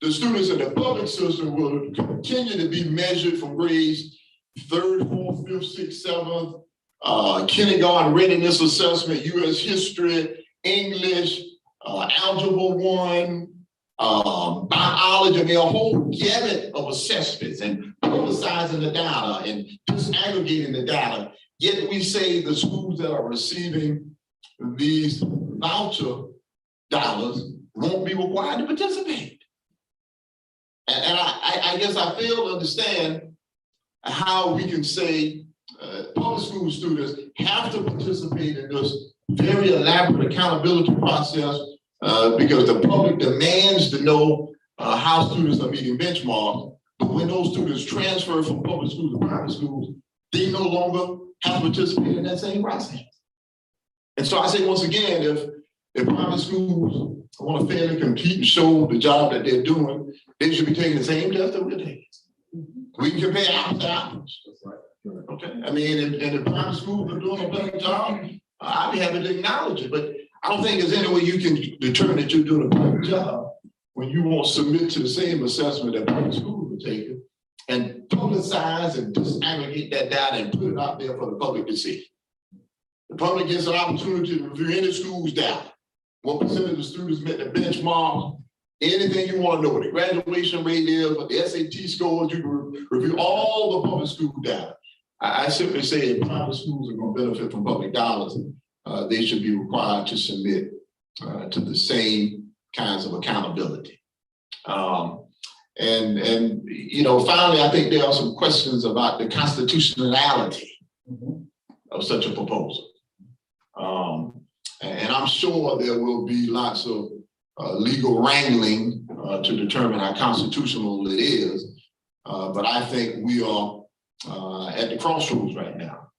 the students in the public system will continue to be measured from grades 3rd, 4th, 5th, 6th, 7th, kindergarten readiness assessment, US history, English, Algebra 1, biology. I mean, a whole gamut of assessments and publicizing the data and disaggregating the data. Yet we say the schools that are receiving these voucher dollars won't be required to participate. And I guess I fail to understand how we can say public school students have to participate in this very elaborate accountability process because the public demands to know how students are meeting benchmarks. But when those students transfer from public schools to private schools, they no longer have to participate in that same process. And so I say once again, if private schools want to fairly compete and show the job that they're doing, they should be taking the same test that we're taking. We can compare apples to apples. Okay. I mean, and if private schools are doing a better job, I'd be happy to acknowledge it. But I don't think there's any way you can determine that you're doing a better job when you won't submit to the same assessment that private schools are taking and publicize and disaggregate that data and put it out there for the public to see. The public gets an opportunity to review any school's data. What percentage of students met the benchmark? anything you want to know, what the graduation rate is, what the SAT scores, you can review all the public school data. I simply say if private schools are going to benefit from public dollars, they should be required to submit to the same kinds of accountability. And you know, finally, I think there are some questions about the constitutionality of such a proposal. And I'm sure there will be lots of legal wrangling to determine how constitutional it is. But I think we are at the crossroads right now.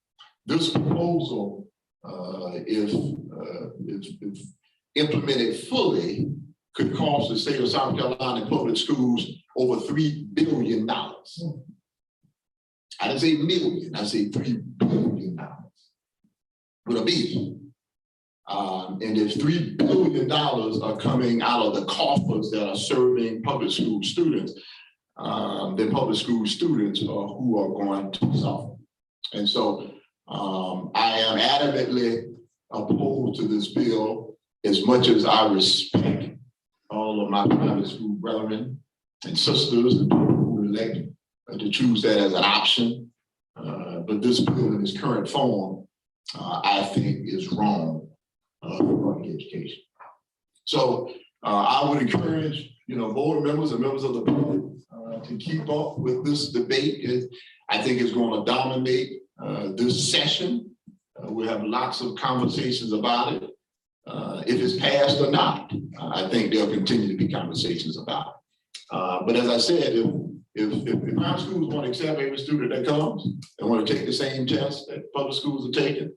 This proposal, if implemented fully, could cost the state of South Carolina public schools over $3 billion. I didn't say million, I say $3 billion with a B. And if $3 billion are coming out of the coffers that are serving public school students, then public school students are who are going to suffer. And so I am adamantly opposed to this bill, as much as I respect all of my private school brethren and sisters who elect to choose that as an option. But this bill in its current form, I think is wrong for public education. So I would encourage, you know, board members and members of the public to keep up with this debate. I think it's going to dominate this session. We'll have lots of conversations about it. If it's passed or not, I think there'll continue to be conversations about it. But as I said, if private schools want to accept every student that comes and want to take the same test that public schools are taking,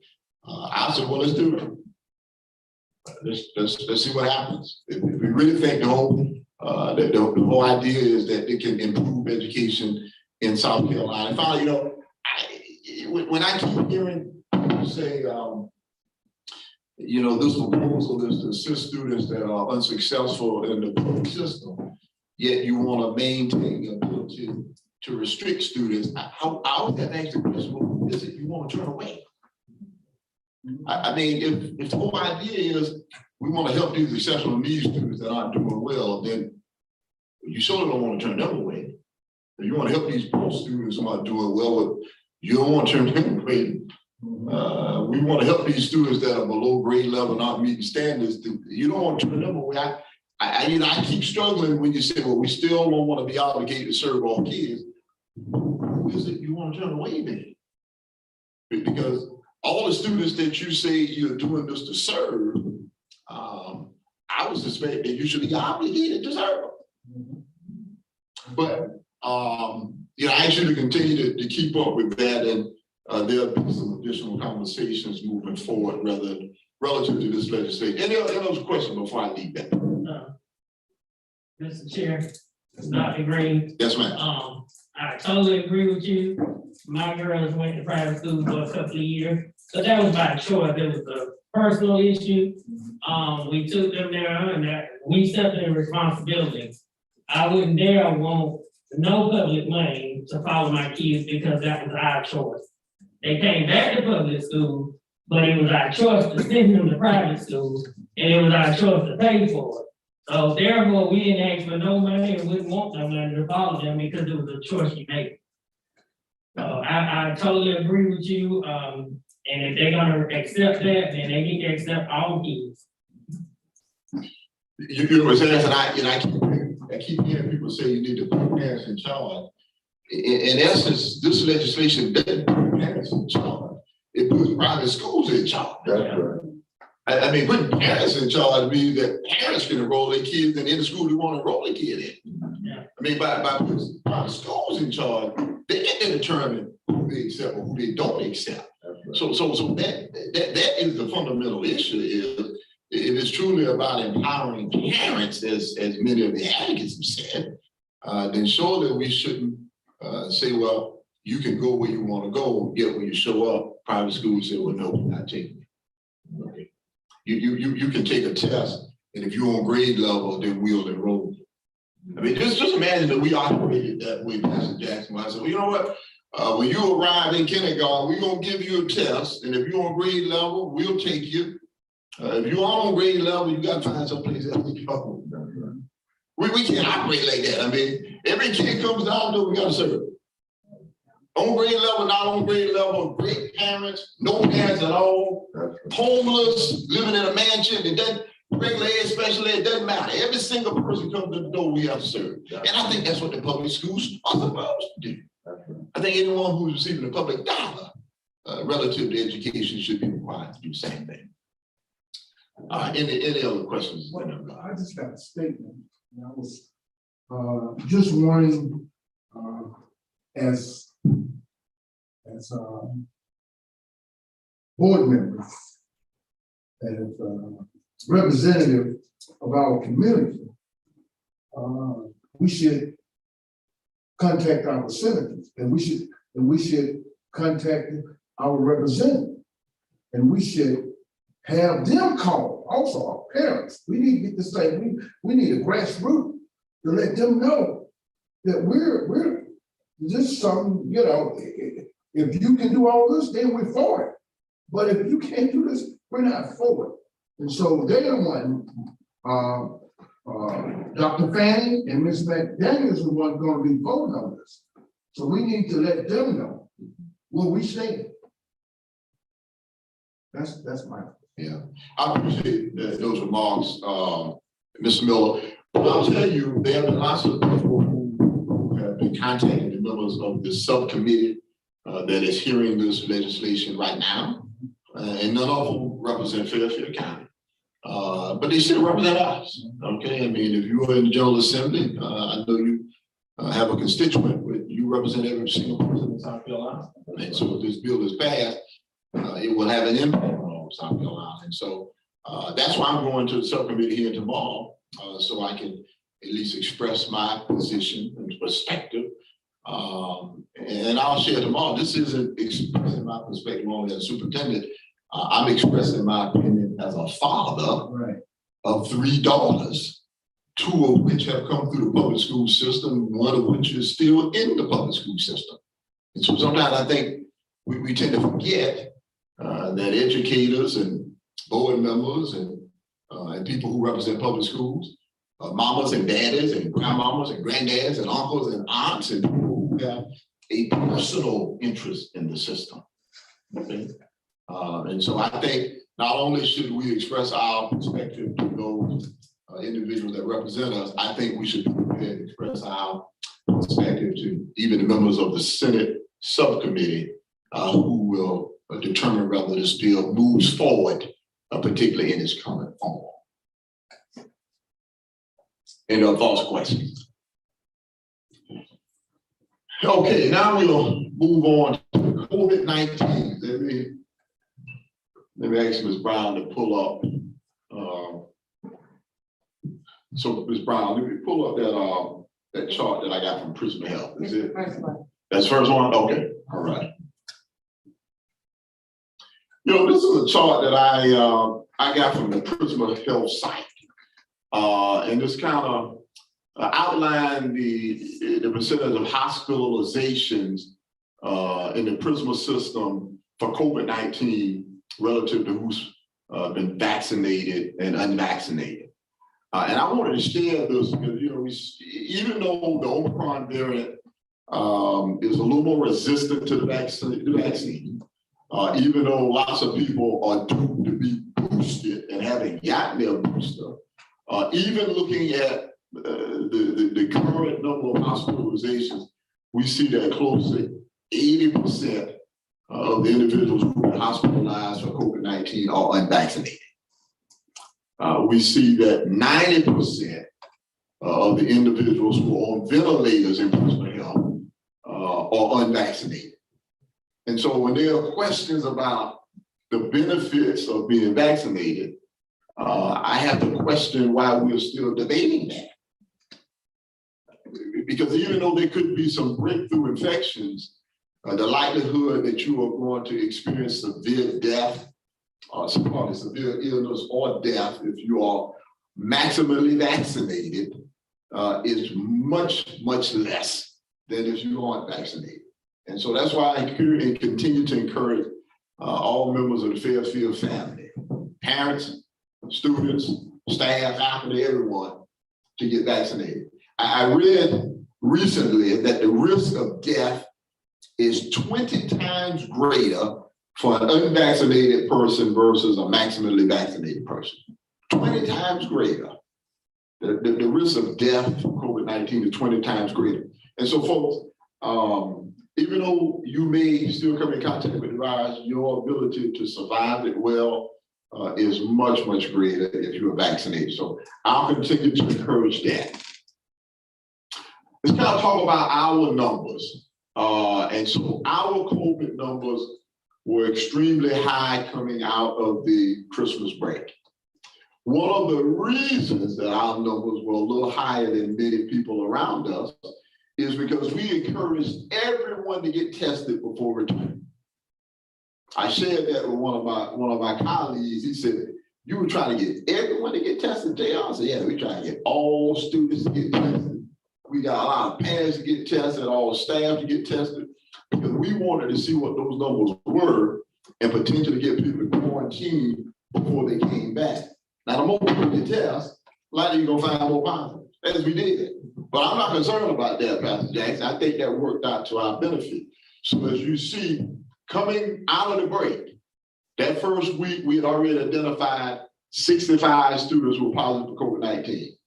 I said, well, let's do it. Let's see what happens. If we really think the whole idea is that it can improve education in South Carolina. And finally, you know, when I keep hearing people say, you know, this proposal is to assist students that are unsuccessful in the public system, yet you want to maintain the ability to restrict students. I would have asked the question, well, who is it you want to turn away? I mean, if the whole idea is we want to help these exceptional needs students that aren't doing well, then you surely don't want to turn them away. If you want to help these poor students who aren't doing well, you don't want to turn them away. We want to help these students that are below grade level, not meeting standards. You don't want to turn them away. I keep struggling when you say, well, we still don't want to be obligated to serve all kids. Who is it you want to turn away then? Because all the students that you say you're doing this to serve, I would suspect that you should be obligated to serve. But you know, I ask you to continue to keep up with that, and there'll be some additional conversations moving forward relative to this legislation. Any other questions before I leave that? Mr. Chair, Dr. Green. Yes, ma'am. I totally agree with you. My girls went to private school for a couple of years, but that was by choice. It was a personal issue. We took them there and we accepted the responsibility. I wouldn't dare want no public money to follow my kids because that was our choice. They came back to public school, but it was our choice to send them to private school, and it was our choice to pay for it. So therefore, we didn't ask for no money and wouldn't want no money to follow them because it was a choice you made. So I totally agree with you. And if they're gonna accept that, then they need to accept all kids. You know what I'm saying? I keep hearing people say you need to put parents in charge. In essence, this legislation doesn't put parents in charge. It puts private schools in charge. That's right. I mean, putting parents in charge means that parents can enroll their kids in any school they want to enroll their kid in. Yeah. I mean, by putting private schools in charge, they get to determine who they accept or who they don't accept. Right. So that is the fundamental issue. Is if it's truly about empowering parents, as many of the advocates have said, then surely we shouldn't say, well, you can go where you want to go, yet when you show up, private schools say, well, no, we're not taking it. Okay. You can take a test, and if you're on grade level, then we'll enroll you. I mean, just imagine that we operated that way, Mr. Jackson. I said, well, you know what? When you arrive in kindergarten, we're going to give you a test, and if you're on grade level, we'll take you. If you are on grade level, you got to find someplace else to go. We can't operate like that. I mean, every kid comes down to, we gotta serve. On grade level, not on grade level, great parents, no parents at all, homeless, living in a mansion, it doesn't, regular ed, special ed, it doesn't matter. Every single person comes to the door, we have to serve. And I think that's what the public schools are supposed to do. I think anyone who's receiving a public dollar relative to education should be required to do the same thing. Any other questions? Well, I just got a statement. And I was just wanting as board members, as representative of our community, we should contact our senators, and we should contact our representative, and we should have them call also our parents. We need to get this thing, we need a grassroots to let them know that we're just something, you know, if you can do all this, then we're for it. But if you can't do this, we're not for it. And so they're the one, Dr. Fanning and Ms. McDaniels are the one going to be voting on this. So we need to let them know what we stand. That's my. Yeah, I appreciate those remarks, Mr. Miller. But I'll tell you, there have been lots of people who have been contacting the members of the subcommittee that is hearing this legislation right now, and none of them represent Fairfield County, but they still represent us. Okay, I mean, if you are in the General Assembly, I know you have a constituent, but you represent every single person in South Carolina, and so if this bill is passed, it will have an impact on all of South Carolina. And so that's why I'm going to the subcommittee here tomorrow, so I can at least express my position and perspective. And I'll share tomorrow. This isn't expressing my perspective only as superintendent. I'm expressing my opinion as a father of 3 daughters, 2 of which have come through the public school system, 1 of which is still in the public school system. And so sometimes I think we tend to forget that educators and board members and people who represent public schools, mamas and daddies and grandmamas and granddads and uncles and aunts and people who have a personal interest in the system. Okay? And so I think not only should we express our perspective to those individuals that represent us, I think we should be prepared to express our perspective to even the members of the Senate subcommittee who will determine whether this bill moves forward, particularly in its current form. Any other thoughts, questions? Okay, now we'll move on to COVID-19. Let me ask Ms. Brown to pull up. So Ms. Brown, let me pull up that chart that I got from Prisma Health. Is it? That's the first one? Okay, all right. You know, this is a chart that I got from the Prisma Health site. And this kind of outlined the percentage of hospitalizations in the Prisma system for COVID-19 relative to who's been vaccinated and unvaccinated. And I wanted to share this because, you know, even though the Omicron variant is a little more resistant to the vaccine, even though lots of people are due to be boosted and haven't gotten their booster, even looking at the current number of hospitalizations, we see that close to 80% of the individuals who are hospitalized for COVID-19 are unvaccinated. We see that 90% of the individuals who are on ventilators in Prisma Health are unvaccinated. And so when there are questions about the benefits of being vaccinated, I have to question why we're still debating that. Because even though there could be some breakthrough infections, the likelihood that you are going to experience severe death, severe illness or death if you are maximally vaccinated is much, much less than if you aren't vaccinated. And so that's why I continue to encourage all members of the Fairfield family, parents, students, staff, faculty, everyone, to get vaccinated. I read recently that the risk of death is 20 times greater for an unvaccinated person versus a maximally vaccinated person. 20 times greater. The risk of death from COVID-19 is 20 times greater. And so folks, even though you may still come in contact with the virus, your ability to survive it well is much, much greater if you are vaccinated. So I'll continue to encourage that. Let's kind of talk about our numbers. And so our COVID numbers were extremely high coming out of the Christmas break. One of the reasons that our numbers were a little higher than many people around us is because we encouraged everyone to get tested before returning. I shared that with one of my colleagues. He said, "You were trying to get everyone to get tested, JR?" I said, "Yeah, we're trying to get all students to get tested. We got a lot of parents to get tested, all staff to get tested, because we wanted to see what those numbers were and potentially get people quarantined before they came back." Now, the more people you test, likely you're gonna find more positive, as we did. But I'm not concerned about that, Pastor Jackson. I think that worked out to our benefit. So as you see, coming out of the break, that first week, we had already identified 65 students who were positive for COVID-19.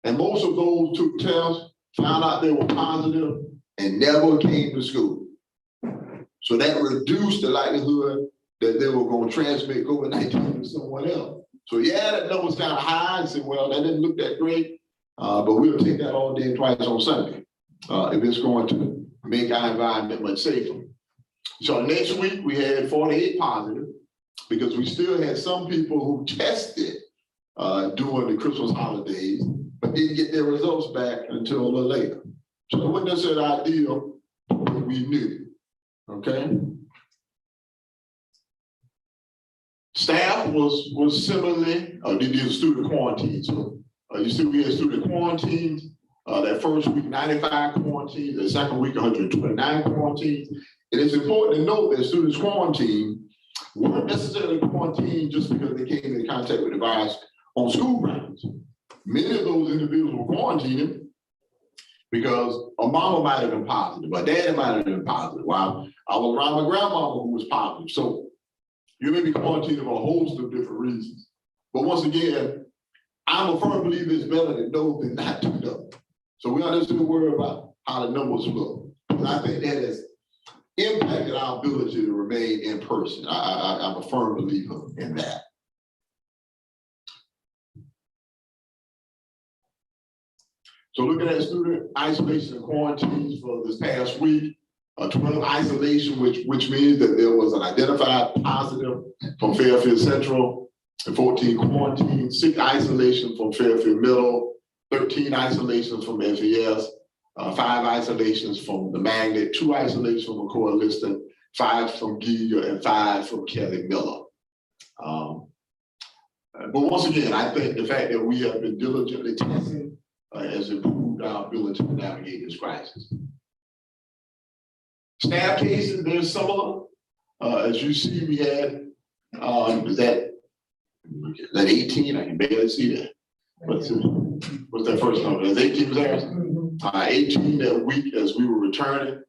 And most of those took tests, found out they were positive, and never came to school. So that reduced the likelihood that they were going to transmit COVID-19 to someone else. So yeah, that number's kind of high, and say, well, that didn't look that great, but we'll take that all day and twice on Sunday if it's going to make our environment much safer. So next week we had 48 positive because we still had some people who tested during the Christmas holidays, but didn't get their results back until a little later. So it wasn't necessarily ideal, but we knew, okay? Staff was similarly, did student quarantine. So you see we had student quarantines. That first week, 95 quarantines. The second week, 129 quarantines. And it's important to note that students quarantined weren't necessarily quarantined just because they came in contact with the virus on school grounds. Many of those individuals were quarantining because a mama might have been positive, a daddy might have been positive, while I was around my grandmama who was positive. So you may be quarantined for a host of different reasons. But once again, I'm a firm believer it's better to know than not to know. So we don't have to worry about how the numbers look. And I think that has impacted our ability to remain in person. I'm a firm believer in that. So looking at student isolation and quarantines for this past week, 12 isolation, which means that there was an identified positive from Fairfield Central, and 14 quarantine, 6 isolation from Fairfield Middle, 13 isolations from FES, 5 isolations from the Magnet, 2 isolations from McCoy Liston, 5 from Giga, and 5 from Kelly Miller. But once again, I think the fact that we have been diligently testing has improved our ability to navigate this crisis. Staff cases, they're similar. As you see, we had, is that 18? I can barely see that. What's that first number? Is 18 there? 18 that week as we were returning,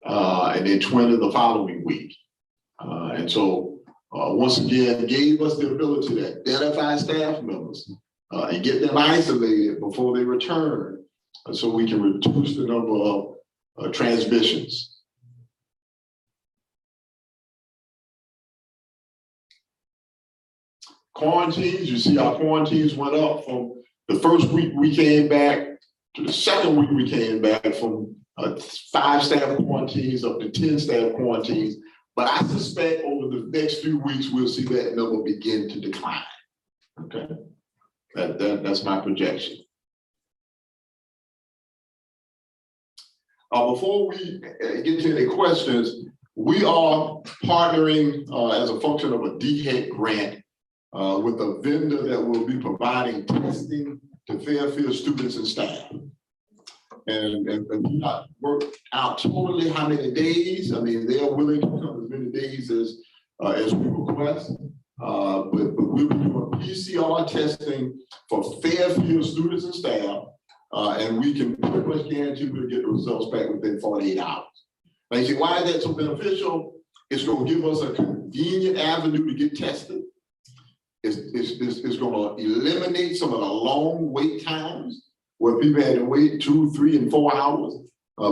and then 20 the following week. And so, once again, gave us the ability to identify staff members and get them isolated before they return, so we can reduce the number of transmissions. Quarantines, you see our quarantines went up from the first week we came back to the second week we came back, from 5 staff quarantines up to 10 staff quarantines. But I suspect over the next few weeks, we'll see that number begin to decline. Okay, that's my projection. Before we get to any questions, we are partnering as a function of a DHEC grant with a vendor that will be providing testing to Fairfield students and staff. And we not worked out totally how many days. I mean, they're willing to come as many days as we request. But we'll be doing PCR testing for Fairfield students and staff. And we can pretty much guarantee we'll get the results back within 48 hours. Now you see, why is that so beneficial? It's gonna give us a convenient avenue to get tested. It's gonna eliminate some of the long wait times where people had to wait 2, 3, and 4 hours.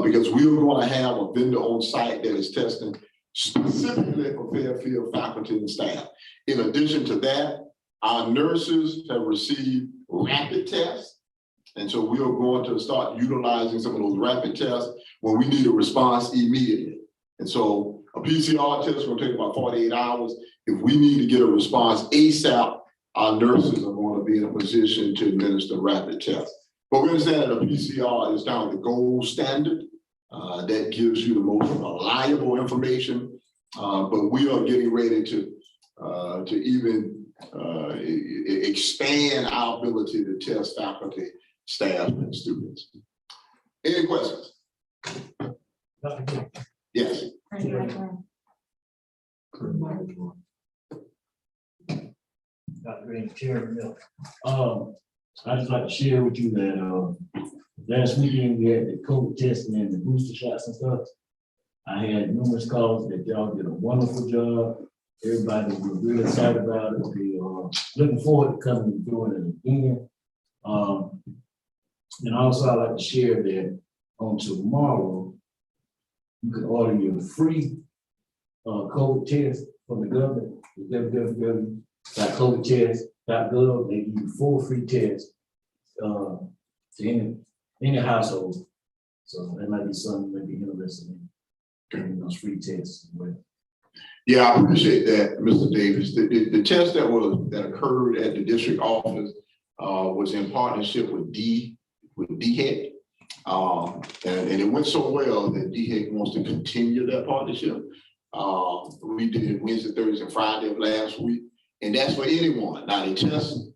Because we're gonna have a vendor on site that is testing specifically for Fairfield faculty and staff. In addition to that, our nurses have received rapid tests. And so we are going to start utilizing some of those rapid tests when we need a response immediately. And so a PCR test is going to take about 48 hours. If we need to get a response ASAP, our nurses are going to be in a position to administer rapid tests. But we understand that a PCR is now the gold standard. That gives you the most reliable information. But we are getting ready to even expand our ability to test faculty, staff, and students. Any questions? Yes. Dr. Green, Chair Miller. I'd just like to share with you that last weekend we had the COVID testing and the booster shots and stuff. I had numerous calls that y'all did a wonderful job. Everybody was really excited about it. We are looking forward to coming and doing it again. And also I'd like to share that on tomorrow, you can order your free COVID test from the government, www.covidtest.gov. They give you 4 free tests to any household. So that might be something that be interested in getting those free tests as well. Yeah, I appreciate that, Mr. Davis. The test that occurred at the district office was in partnership with DHEC. And it went so well that DHEC wants to continue that partnership. We did it Wednesday, Thursday, and Friday of last week. And that's for anyone. Now the testing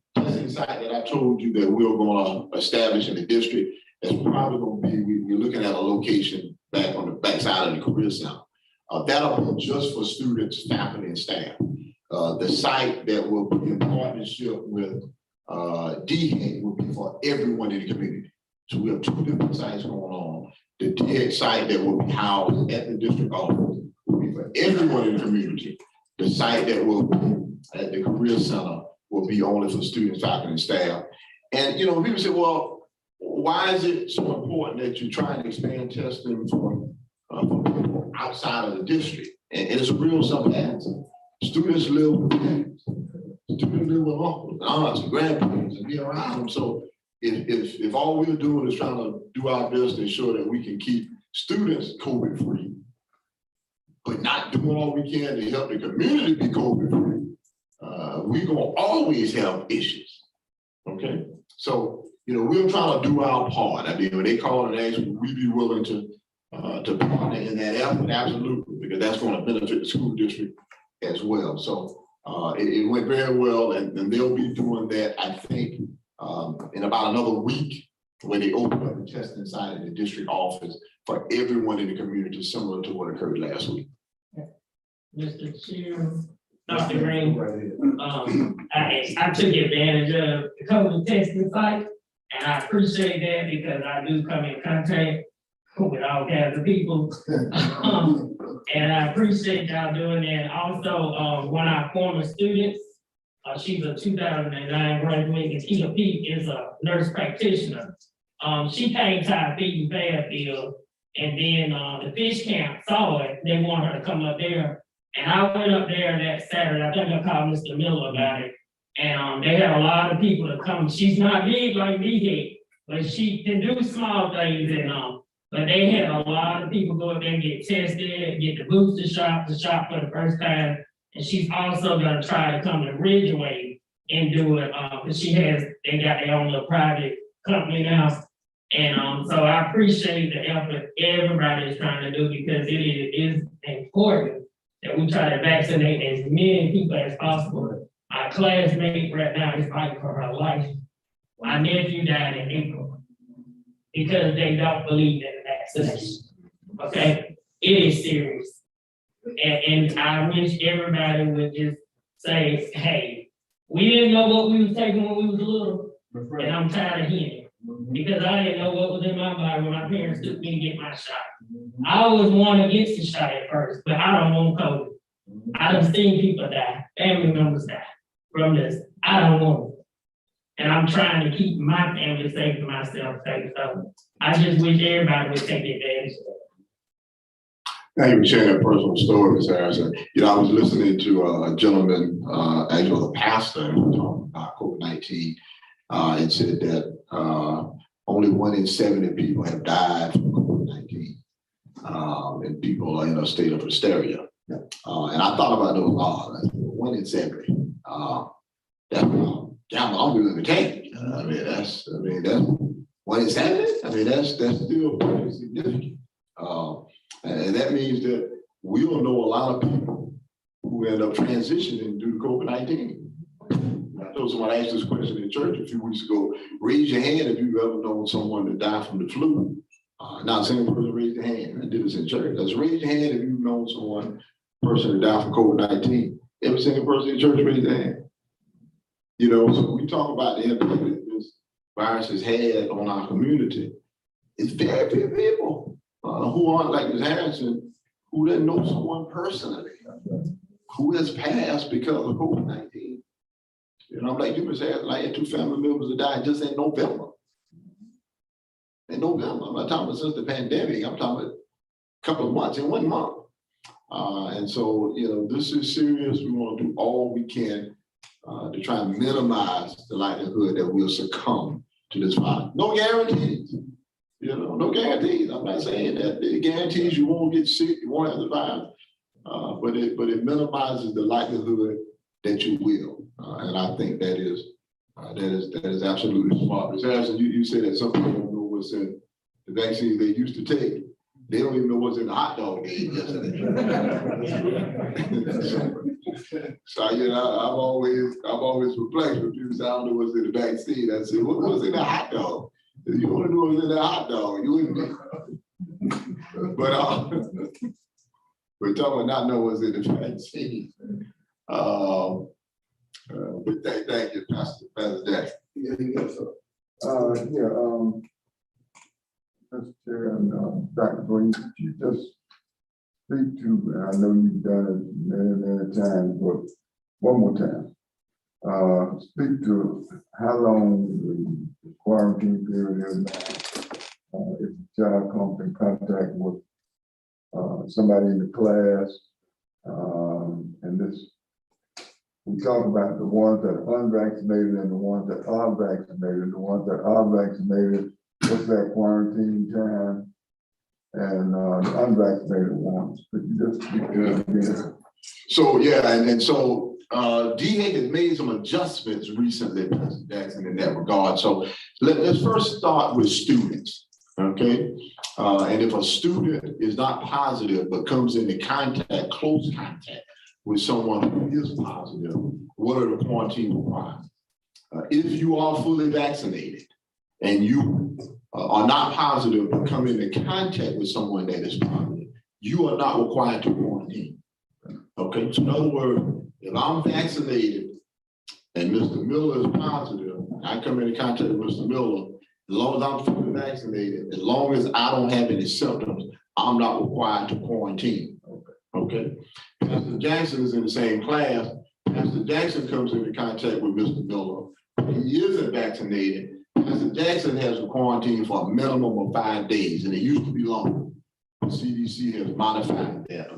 site that I told you that we're going to establish in the district, that's probably going to be, we're looking at a location back on the backside of the Career Center. That'll be just for students, faculty, and staff. The site that will be in partnership with DHEC will be for everyone in the community. So we have 2 different sites going on. The DHEC site that will be housed at the district office will be for everyone in the community. The site that will be at the Career Center will be only for students, faculty, and staff. And you know, people say, well, why is it so important that you try and expand testing for people outside of the district? And it's a real simple answer. Students live with parents. Students live with uncles, aunts, and grandparents, and be around them. So if all we're doing is trying to do our best to ensure that we can keep students COVID-free, but not doing all we can to help the community be COVID-free, we're gonna always have issues. Okay, so you know we're trying to do our part. I mean, when they call and ask, would we be willing to partner in that effort? Absolutely, because that's going to benefit the school district as well. So it went very well, and they'll be doing that, I think, in about another week, when they open up the testing site in the district office for everyone in the community, similar to what occurred last week. Mr. Chair, Dr. Green, I took advantage of the COVID testing site, and I appreciate that because I do come in contact with all kinds of people. And I appreciate y'all doing that. Also, one of our former students, she's a 2009 graduate, and Tina Peak is a nurse practitioner. She came to our feeding Fairfield, and then the fish camp saw it. They want her to come up there. And I went up there that Saturday. I think I called Mr. Miller about it. And they had a lot of people to come. She's not big like me, but she can do small things. And but they had a lot of people go up there and get tested, get the booster shot, for the first time. And she's also gonna try to come to Ridgeway and do it, because they got their own little private company now. And so I appreciate the effort everybody is trying to do, because it is important that we try to vaccinate as many people as possible. Our classmate right now is fighting for her life. My nephew died in April because they don't believe in the vaccination. Okay, it is serious. And I wish everybody would just say, hey, we didn't know what we was taking when we was little, and I'm tired of hearing it. Because I didn't know what was in my body when my parents took me to get my shot. I always wanted against the shot at first, but I don't want COVID. I done seen people die, family members die from this. I don't want it. And I'm trying to keep my family safe and myself safe. So I just wish everybody would take advantage of it. Thank you for sharing that personal story, Ms. Harrison. You know, I was listening to a gentleman, actually a pastor, talking about COVID-19, and said that only 1 in 70 people have died from COVID-19, and people are in a state of hysteria. And I thought about those odds. 1 in 70. That's I'm willing to take. I mean, that's 1 in 70. I mean, that's still pretty significant. And that means that we'll know a lot of people who end up transitioning due to COVID-19. I know someone asked this question in church a few weeks ago. Raise your hand if you've ever known someone to die from the flu. Not saying person raise their hand. I did this in church. Let's raise your hand if you've known person to die from COVID-19. Every single person in church raise their hand. You know, so we talk about the impact that this virus has had on our community. It's very few people who aren't like Ms. Harrison, who doesn't know someone personally who has passed because of COVID-19. You know, I'm like you, Ms. Harrison, I had 2 family members that died just in November. In November, I'm not talking about since the pandemic, I'm talking about a couple of months, in 1 month. And so, you know, this is serious. We want to do all we can to try and minimize the likelihood that we'll succumb to this virus. No guarantees. You know, no guarantees. I'm not saying that it guarantees you won't get sick, you won't have the virus, but it minimizes the likelihood that you will, and I think that is absolutely smart. Ms. Harrison, you said that some people don't know what's in the vaccines they used to take. They don't even know what's in the hot dog they ate yesterday. So you know, I've always perplexed with people say I don't know what's in the vaccine. I said, what's in the hot dog? If you want to know what's in that hot dog, you wouldn't know. But we're talking about not knowing what's in the vaccine. But thank you, Pastor Jackson. Mr. Chair and Dr. Green, could you just speak to, and I know you've done it many times, but one more time. Speak to how long the quarantine period is now. If the child comes in contact with somebody in the class, and this, we talk about the ones that are unvaccinated and the ones that are vaccinated. The ones that are vaccinated, what's that quarantine time? And the unvaccinated ones, could you just speak to that again? So yeah, and so DA has made some adjustments recently, Mr. Jackson, in that regard. So let's first start with students, okay? And if a student is not positive but comes into close contact with someone who is positive, what are the quarantine requirements? If you are fully vaccinated and you are not positive but come into contact with someone that is positive, you are not required to quarantine. Okay, so in other words, if I'm vaccinated and Mr. Miller is positive, I come into contact with Mr. Miller, as long as I'm fully vaccinated, as long as I don't have any symptoms, I'm not required to quarantine. Okay. Pastor Jackson is in the same class. Pastor Jackson comes into contact with Mr. Miller. He isn't vaccinated. Pastor Jackson has to quarantine for a minimum of 5 days, and it used to be longer. The CDC has modified that.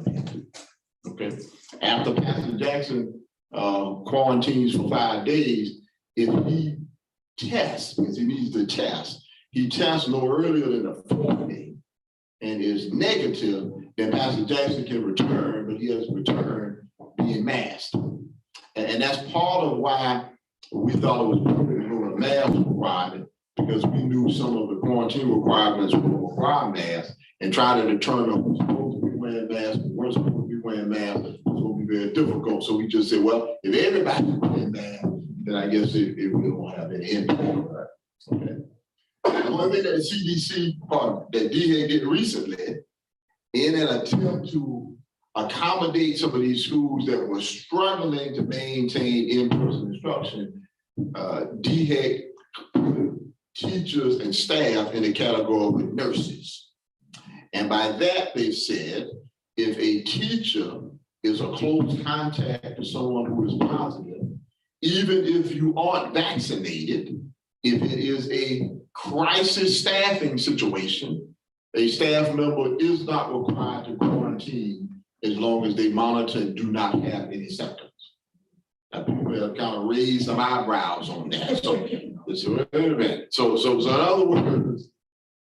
Okay. After Pastor Jackson quarantines for 5 days, if he tests, because he needs to test, he tests no earlier than the 4th day and is negative, then Pastor Jackson can return, but he has to return being masked. And that's part of why we thought it was appropriate to go to mask requirement, because we knew some of the quarantine requirements would require masks, and try to determine who's supposed to be wearing masks, who weren't supposed to be wearing masks, was going to be very difficult. So we just said, well, if everybody's wearing masks, then I guess it won't have any impact. Okay. The one thing that the CDC part that DA did recently, in an attempt to accommodate some of these schools that were struggling to maintain in-person instruction, DHEC teachers and staff in the category with nurses. And by that, they said, if a teacher is a close contact to someone who is positive, even if you aren't vaccinated, if it is a crisis staffing situation, a staff member is not required to quarantine as long as they monitor and do not have any symptoms. Now, people have kind of raised some eyebrows on that. So, wait a minute. So in other words,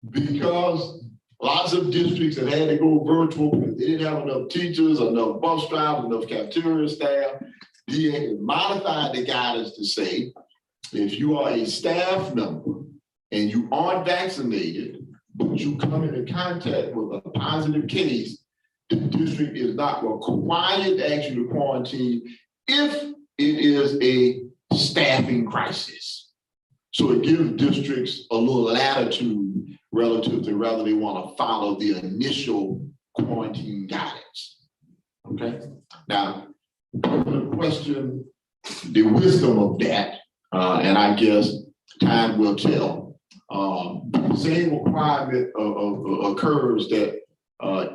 because lots of districts have had to go virtual because they didn't have enough teachers, enough bus drivers, enough cafeteria staff, DA modified the guidance to say, if you are a staff member and you aren't vaccinated, but you come into contact with a positive case, the district is not required to ask you to quarantine if it is a staffing crisis. So it gives districts a little latitude relative to whether they want to follow the initial quarantine guidance. Okay. Now, I'm going to question the wisdom of that, and I guess time will tell. The same requirement occurs that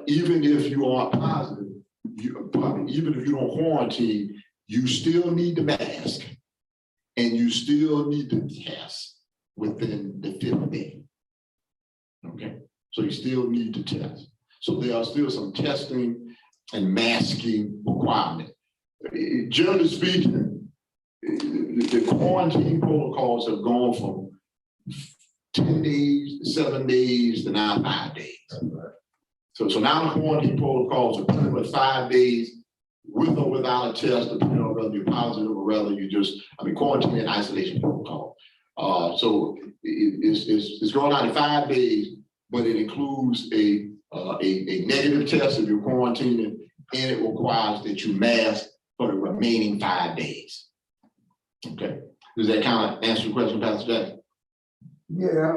even if you are positive, even if you don't quarantine, you still need the mask and you still need to test within the 5th day. Okay, so you still need to test. So there are still some testing and masking requirements. Generally speaking, the quarantine protocols have gone from 10 days, 7 days, to now 5 days. So now the quarantine protocols are pretty much 5 days with or without a test, depending on whether you're positive or whether you just, quarantine and isolation protocol. So it's going out in 5 days, but it includes a negative test if you're quarantining, and it requires that you mask for the remaining 5 days. Okay, does that kind of answer your question, Pastor Jackson? Yeah,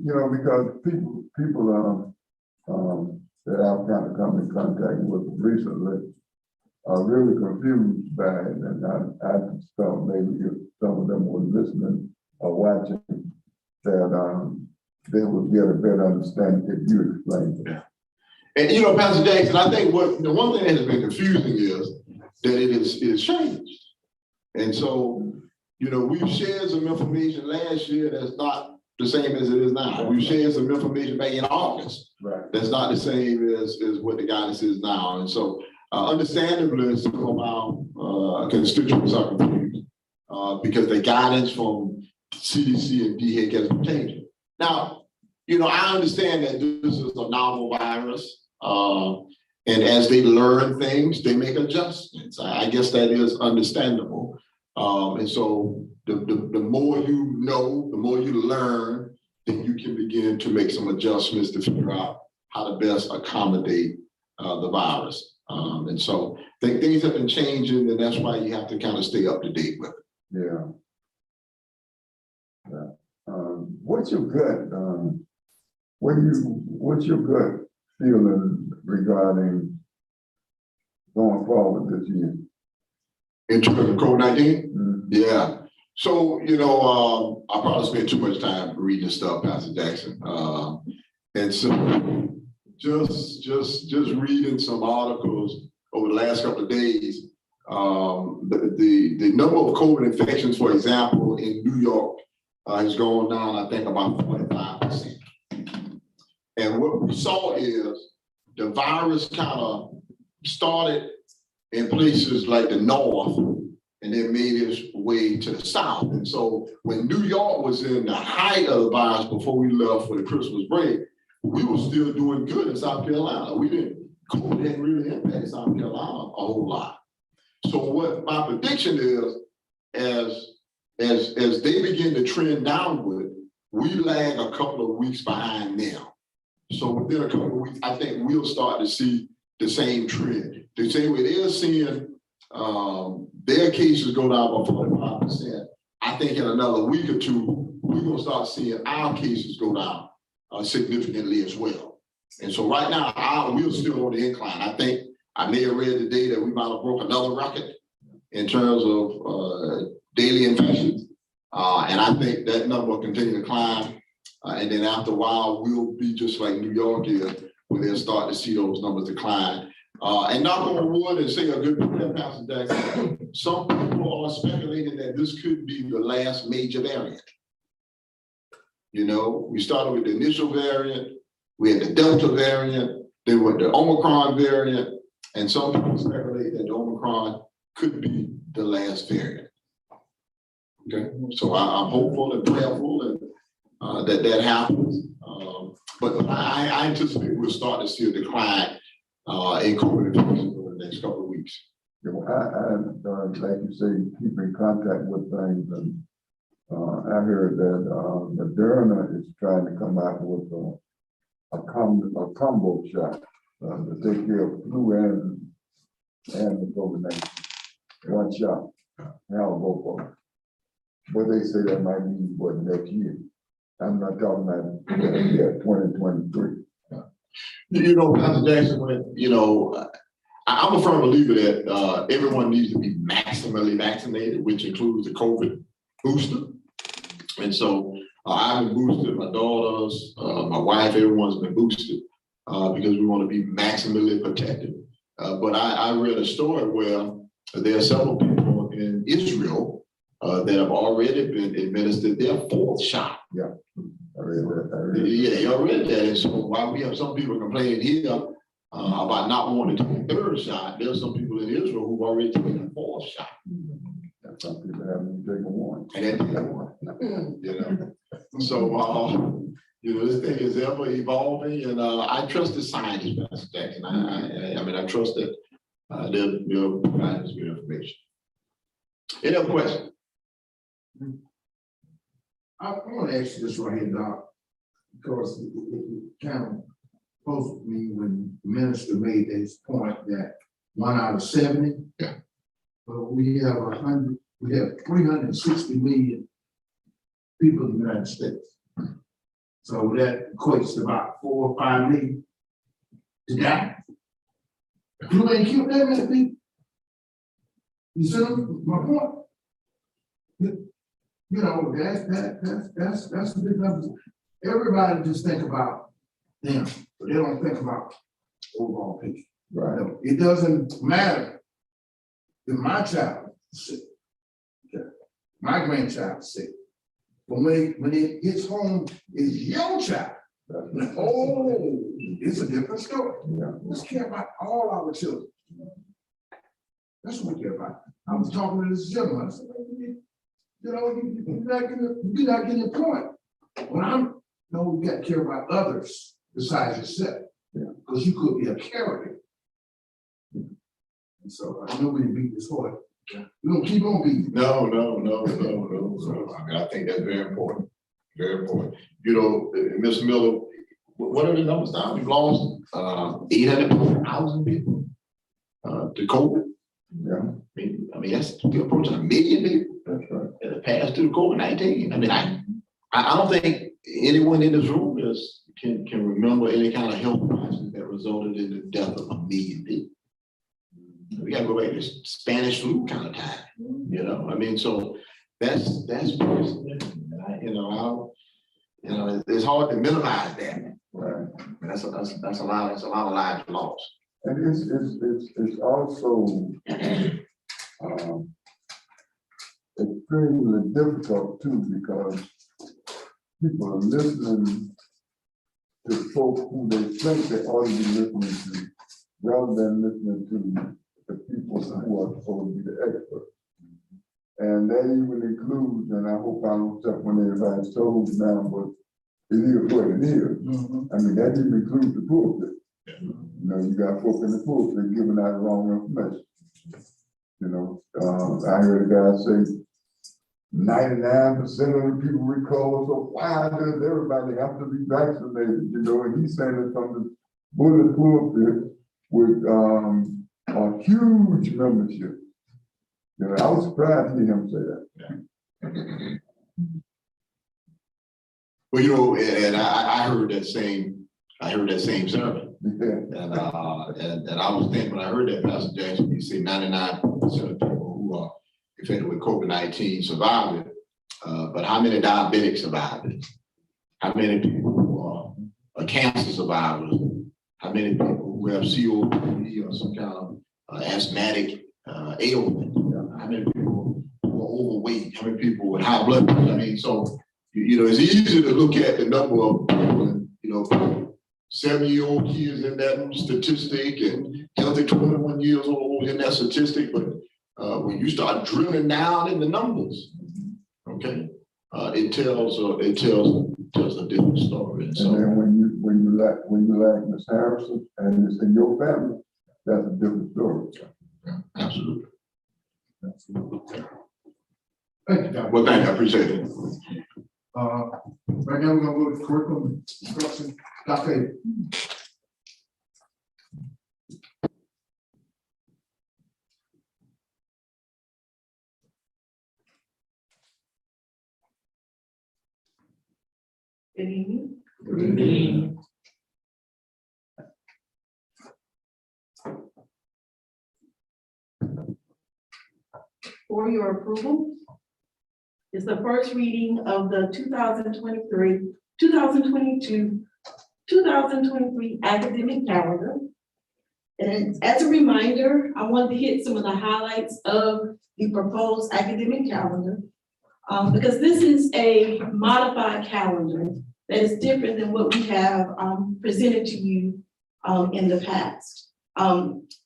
because people that I've kind of come in contact with recently are really confused by it, and I just thought maybe if some of them were listening or watching, that they would get a better understanding if you explained it. Yeah. And Pastor Jackson, I think the one thing that has been confusing is that it is changed. And so, we've shared some information last year that's not the same as it is now. We shared some information back in August. Right. That's not the same as what the guidance is now. And so, understandably, some of our constituents are confused because the guidance from CDC and DHEC has been changing. Now, I understand that this is a novel virus. And as they learn things, they make adjustments. I guess that is understandable. And so the more you know, the more you learn, then you can begin to make some adjustments to figure out how to best accommodate the virus. And so things have been changing, and that's why you have to kind of stay up to date with it. Yeah. What's your gut? What's your gut feeling regarding going forward this year? In terms of COVID-19? Mm-hmm. Yeah. So, I probably spent too much time reading stuff, Pastor Jackson. And so just reading some articles over the last couple of days, the number of COVID infections, for example, in New York has gone down, I think, about 45%. And what we saw is the virus kind of started in places like the north and then made its way to the south. And so when New York was in the height of the virus before we left for the Christmas break, we were still doing good in South Carolina. COVID didn't really impact South Carolina a whole lot. So what my prediction is, as they begin to trend downward, we lag a couple of weeks behind them. So within a couple of weeks, I think we'll start to see the same trend. The same way they're seeing their cases go down by 45%. I think in another week or two, we're going to start seeing our cases go down significantly as well. And so right now, we're still on the incline. I think I may have read today that we might have broke another record in terms of daily infections. And I think that number will continue to climb. And then after a while, we'll be just like New York is, where they'll start to see those numbers decline. And knock on wood and say a good prayer, Pastor Jackson. Some people are speculating that this could be the last major variant. You know, we started with the initial variant, we had the Delta variant, then with the Omicron variant, and some people speculate that the Omicron could be the last variant. Okay, so I'm hopeful and prayerful and that happens. But I anticipate we'll start to see a decline in COVID infections over the next couple of weeks. You know, I like you say, keep in contact with things, and I heard that Moderna is trying to come out with a combo shot to take care of flu and the COVID-19. One shot, now both of them. But they say that might be what next year. I'm not talking about 2023. You know, Pastor Jackson, when, you know, I'm a firm believer that everyone needs to be maximally vaccinated, which includes the COVID booster. And so I've been boosted, my daughters, my wife, everyone's been boosted because we want to be maximally protected. But I read a story where there are several people in Israel that have already been administered their fourth shot. Yeah, I read that. Yeah, I read that. And so while we have some people complaining here about not wanting to take the third shot, there's some people in Israel who've already taken the fourth shot. Some people haven't taken one. And then taken one. You know, so you know, this thing is ever evolving, and I trust the scientists, Pastor Jackson. I mean, I trust that they'll provide us with information. Any other questions? I want to ask you this right here, Doc, because it kind of posed me when the minister made his point that 1 out of 70. Yeah. But we have 360 million people in the United States. So that equates to about 4 or 5 million to die. You ain't killed that many people. You see my point? You know, that's the big numbers. Everybody just think about them, but they don't think about overall picture. Right. No, it doesn't matter if my child is sick, okay, my grandchild is sick, but when it hits home, it's your child. Oh, it's a different story. Yeah. Let's care about all our children. That's what we care about. I was talking to this gentleman. I said, you know, you're not getting the point. When you know, we got to care about others besides yourself. Yeah. Because you could be a carrier. And so I know we didn't beat this horse. We don't keep on beating. No. I mean, I think that's very important. Very important. You know, Mr. Miller, what are the numbers now? We've lost 800,000 people to COVID. Yeah. I mean, that's still approaching 1 million people. That's right. That have passed through COVID-19. I mean, I don't think anyone in this room can remember any kind of health crisis that resulted in the death of 1 million people. We gotta go back to Spanish flu kind of time, you know. I mean, so that's very significant. It's hard to minimize that. Right. That's a lot of lives lost. And it's also extremely difficult too, because people are listening to folk who they think they ought to be listening to, rather than listening to the people who are supposed to be the experts. And that even includes, and I hope I don't step on everybody's toes now, but it is what it is. Mm-hmm. I mean, that even includes the pulpit. You know, you got folk in the pulpit giving out the wrong information. You know, I heard a guy say 99% of the people recall, so why does everybody have to be vaccinated? You know, and he's saying it from the bullet pulpit with a huge membership. You know, I was surprised to hear him say that. Well, you know, and I heard that same sermon. And I was thinking, when I heard that, Pastor Jackson, you say 99% of people who are infected with COVID-19 survive it. But how many diabetics survive it? How many people who are cancer survivors? How many people who have COPD or some kind of asthmatic ailment? How many people who are overweight? How many people with high blood pressure? I mean, so, you know, it's easy to look at the number of people, you know, 7-year-old kids in that statistic and healthy 21 years old in that statistic. But when you start drilling down in the numbers, okay, it tells a different story. And And so, then when you like Ms. Harrison and it's in your family, that's a different story. yeah, absolutely. Thank you, Dr. Well, thank you. I appreciate it. Right now, we're gonna go to curriculum instruction. Dr. Good evening. Good evening. For your approval is the first reading of the 2023, 2022, 2023 academic calendar. And as a reminder, I wanted to hit some of the highlights of the proposed academic calendar because this is a modified calendar that is different than what we have presented to you in the past.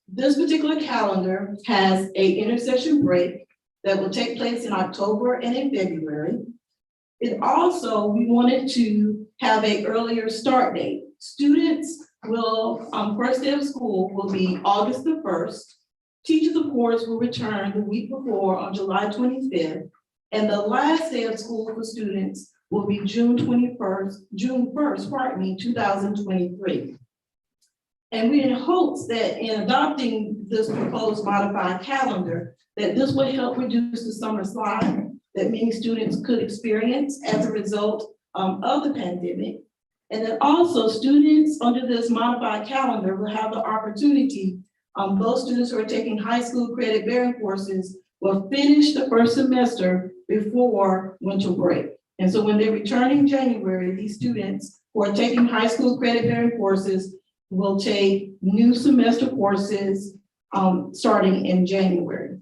This particular calendar has an intersection break that will take place in October and in February. It also, we wanted to have an earlier start date. Students will, first day of school will be August the 1st. Teachers, of course, will return the week before on July 25th. And the last day of school for students will be June 1st, 2023. And we're in hopes that in adopting this proposed modified calendar, that this would help reduce the summer slide that many students could experience as a result of the pandemic. And then also students under this modified calendar will have the opportunity, those students who are taking high school credit bearing courses will finish the first semester before winter break. And so when they return in January, these students who are taking high school credit bearing courses will take new semester courses starting in January.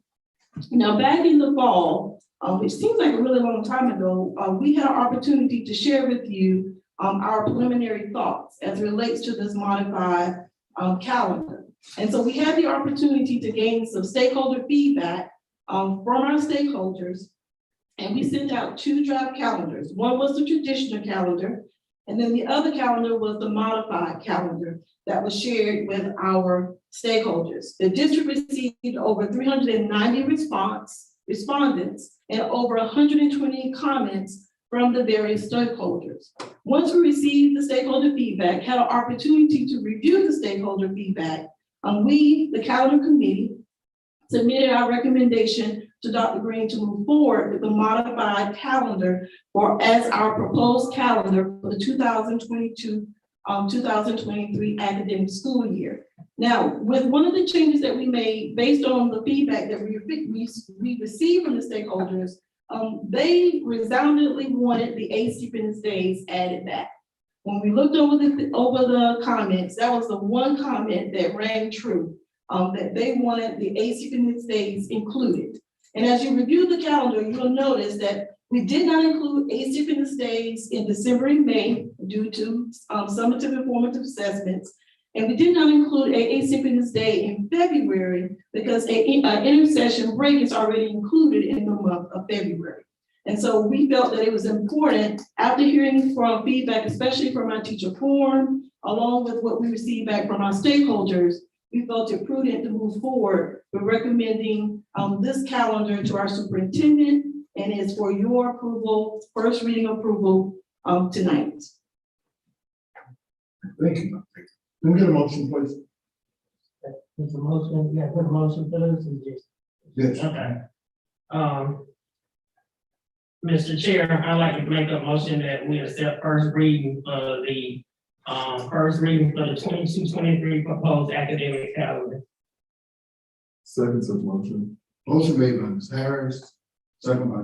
Now, back in the fall, which seems like a really long time ago, we had an opportunity to share with you our preliminary thoughts as it relates to this modified calendar. And so we had the opportunity to gain some stakeholder feedback from our stakeholders, and we sent out 2 draft calendars. One was the traditional calendar, and then the other calendar was the modified calendar that was shared with our stakeholders. The district received over 390 respondents and over 120 comments from the various stakeholders. Once we received the stakeholder feedback, had an opportunity to review the stakeholder feedback, we, the calendar committee, submitted our recommendation to Dr. Green to move forward with the modified calendar as our proposed calendar for the 2022-2023 academic school year. Now, with one of the changes that we made based on the feedback that we received from the stakeholders, they resoundingly wanted the asynchronous days added back. When we looked over the comments, that was the one comment that rang true, that they wanted the asynchronous days included. And as you review the calendar, you'll notice that we did not include asynchronous days in December and May due to summative and formative assessments. And we did not include an asynchronous day in February because an intercession break is already included in the month of February. And so we felt that it was important, after hearing from feedback, especially from our teacher forum, along with what we received back from our stakeholders, we felt it prudent to move forward with recommending this calendar to our superintendent, and it's for your approval, first reading approval tonight. Thank you. Let me get a motion, please. It's a motion, yeah, put a motion for this and just. Yes. Okay. Mr. Chair, I'd like to make a motion that we accept first reading of the First reading for the 22-23 proposed academic calendar. Second such motion. Motion made by Ms. Harris, second by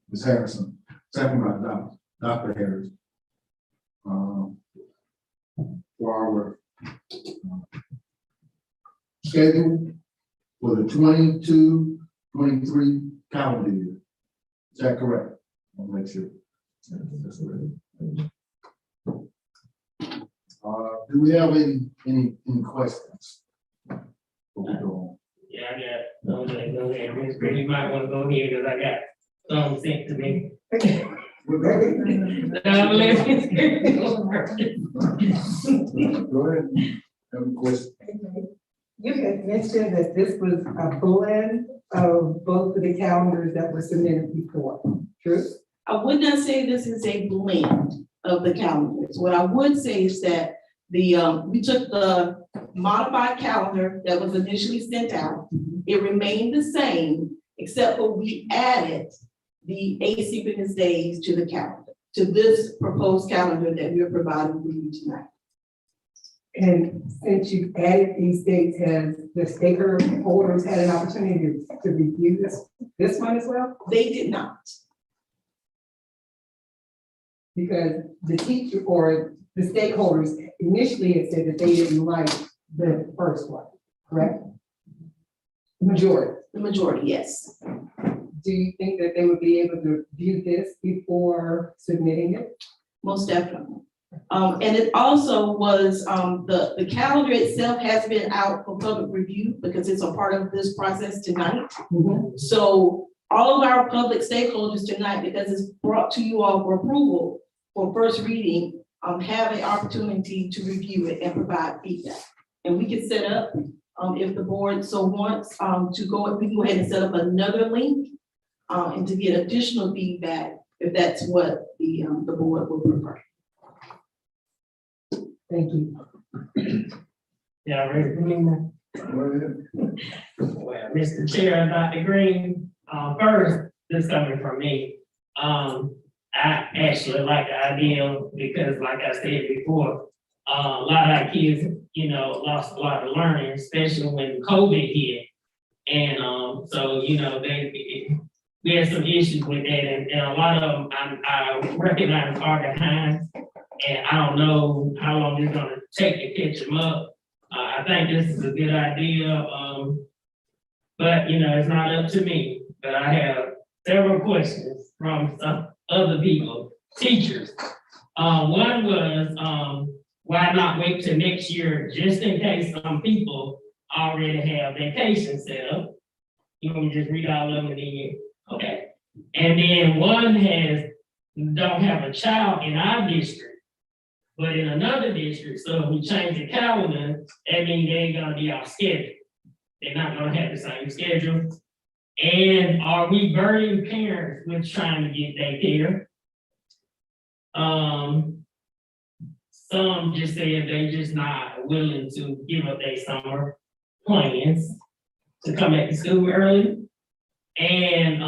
Ms. Harrison, second by Dr. Harris. For our schedule for the 22-23 calendar year. Is that correct? I'll make sure. That's right. Do we have any questions? Before we go on? Yeah, I got, go ahead, Ms. Green, you might wanna go ahead, cause I got some sent to me. Let Ms. Green go first. Go ahead. Have a question? You had mentioned that this was a blend of both of the calendars that were submitted before, true? I would not say this is a blend of the calendars. What I would say is that we took the modified calendar that was initially sent out. It remained the same, except for we added the asynchronous days to the calendar, to this proposed calendar that we are providing for you tonight. And since you added these dates, has the stakeholders had an opportunity to review this one as well? They did not. Because the teacher or the stakeholders initially had said that they didn't like the first one, correct? Majority. The majority, yes. Do you think that they would be able to view this before submitting it? Most definitely. And it also was, the calendar itself has been out for public review because it's a part of this process tonight. So all of our public stakeholders tonight, because it's brought to you all for approval for first reading, have an opportunity to review it and provide feedback. And we can set up, if the board so wants, we can go ahead and set up another link and to get additional feedback if that's what the board will prefer. Thank you. Yeah, ready for me now? Well, Mr. Chair, Dr. Green, first, this coming from me. I actually like the idea because like I said before, a lot of our kids, lost a lot of learning, especially when COVID hit. And, so, we had some issues with that and a lot of them, I recognize are behind. And I don't know how long it's gonna take to catch them up. I think this is a good idea, but it's not up to me. But I have several questions from some other people, teachers. One was, why not wait till next year, just in case some people already have vacation set up? You want me to just read all of them and then, okay. And then one don't have a child in our district, but in another district, so if we change the calendar, that means they ain't gonna be off schedule. They're not gonna have the same schedule. And are we burdening parents with trying to get daycare? Some just said they just not willing to give up their summer plans to come back to school early. And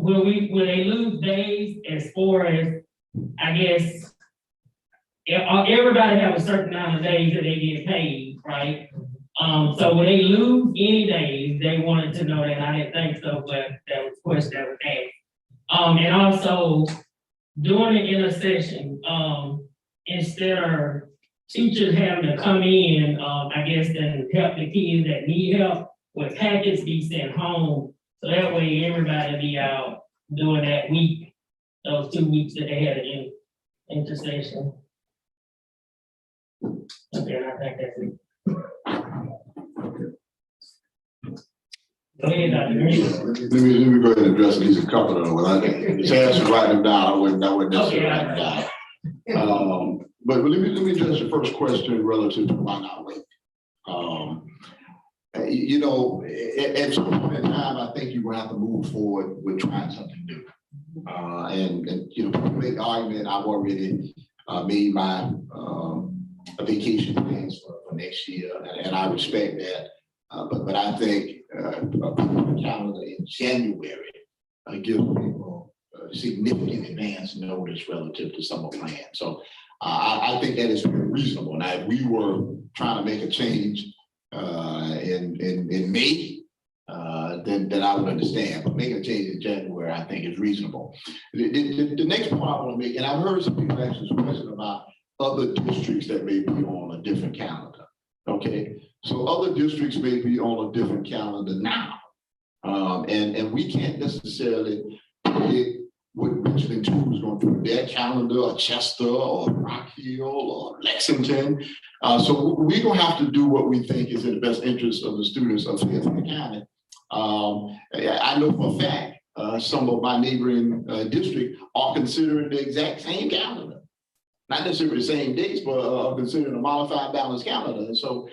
will they lose days as far as, I guess, everybody have a certain amount of days that they get paid, right? So will they lose any days? They wanted to know that. I didn't think so, but that was a question that was asked. And also during the intercession, instead of teachers having to come in, I guess, and help the kids that need help, with packets be sent home. So that way everybody be out doing that week, those 2 weeks that they had in intercession. Okay, I think that's it. Go ahead, Dr. Green. Let me go ahead and address these a couple of them. The chance to write them down, I wouldn't necessarily write them down. But let me address your first question relative to why not wait. At some point in time, I think you're gonna have to move forward with trying something new. And make the argument, I've already made my vacation plans for next year, and I respect that. But I think a calendar in January gives people significant advance notice relative to summer plans. So I think that is reasonable. Now, if we were trying to make a change in May, then I would understand. But making a change in January, I think, is reasonable. The next point I want to make, and I've heard some people ask this question about other districts that may be on a different calendar. Okay, so other districts may be on a different calendar now, and we can't necessarily predict what Richmond Two is going to do their calendar, or Chester, or Rock Hill, or Lexington. So we're going to have to do what we think is in the best interest of the students of Fairfield County. I know for a fact some of my neighboring districts are considering the exact same calendar. Not necessarily the same dates, but considering a modified balanced calendar. And so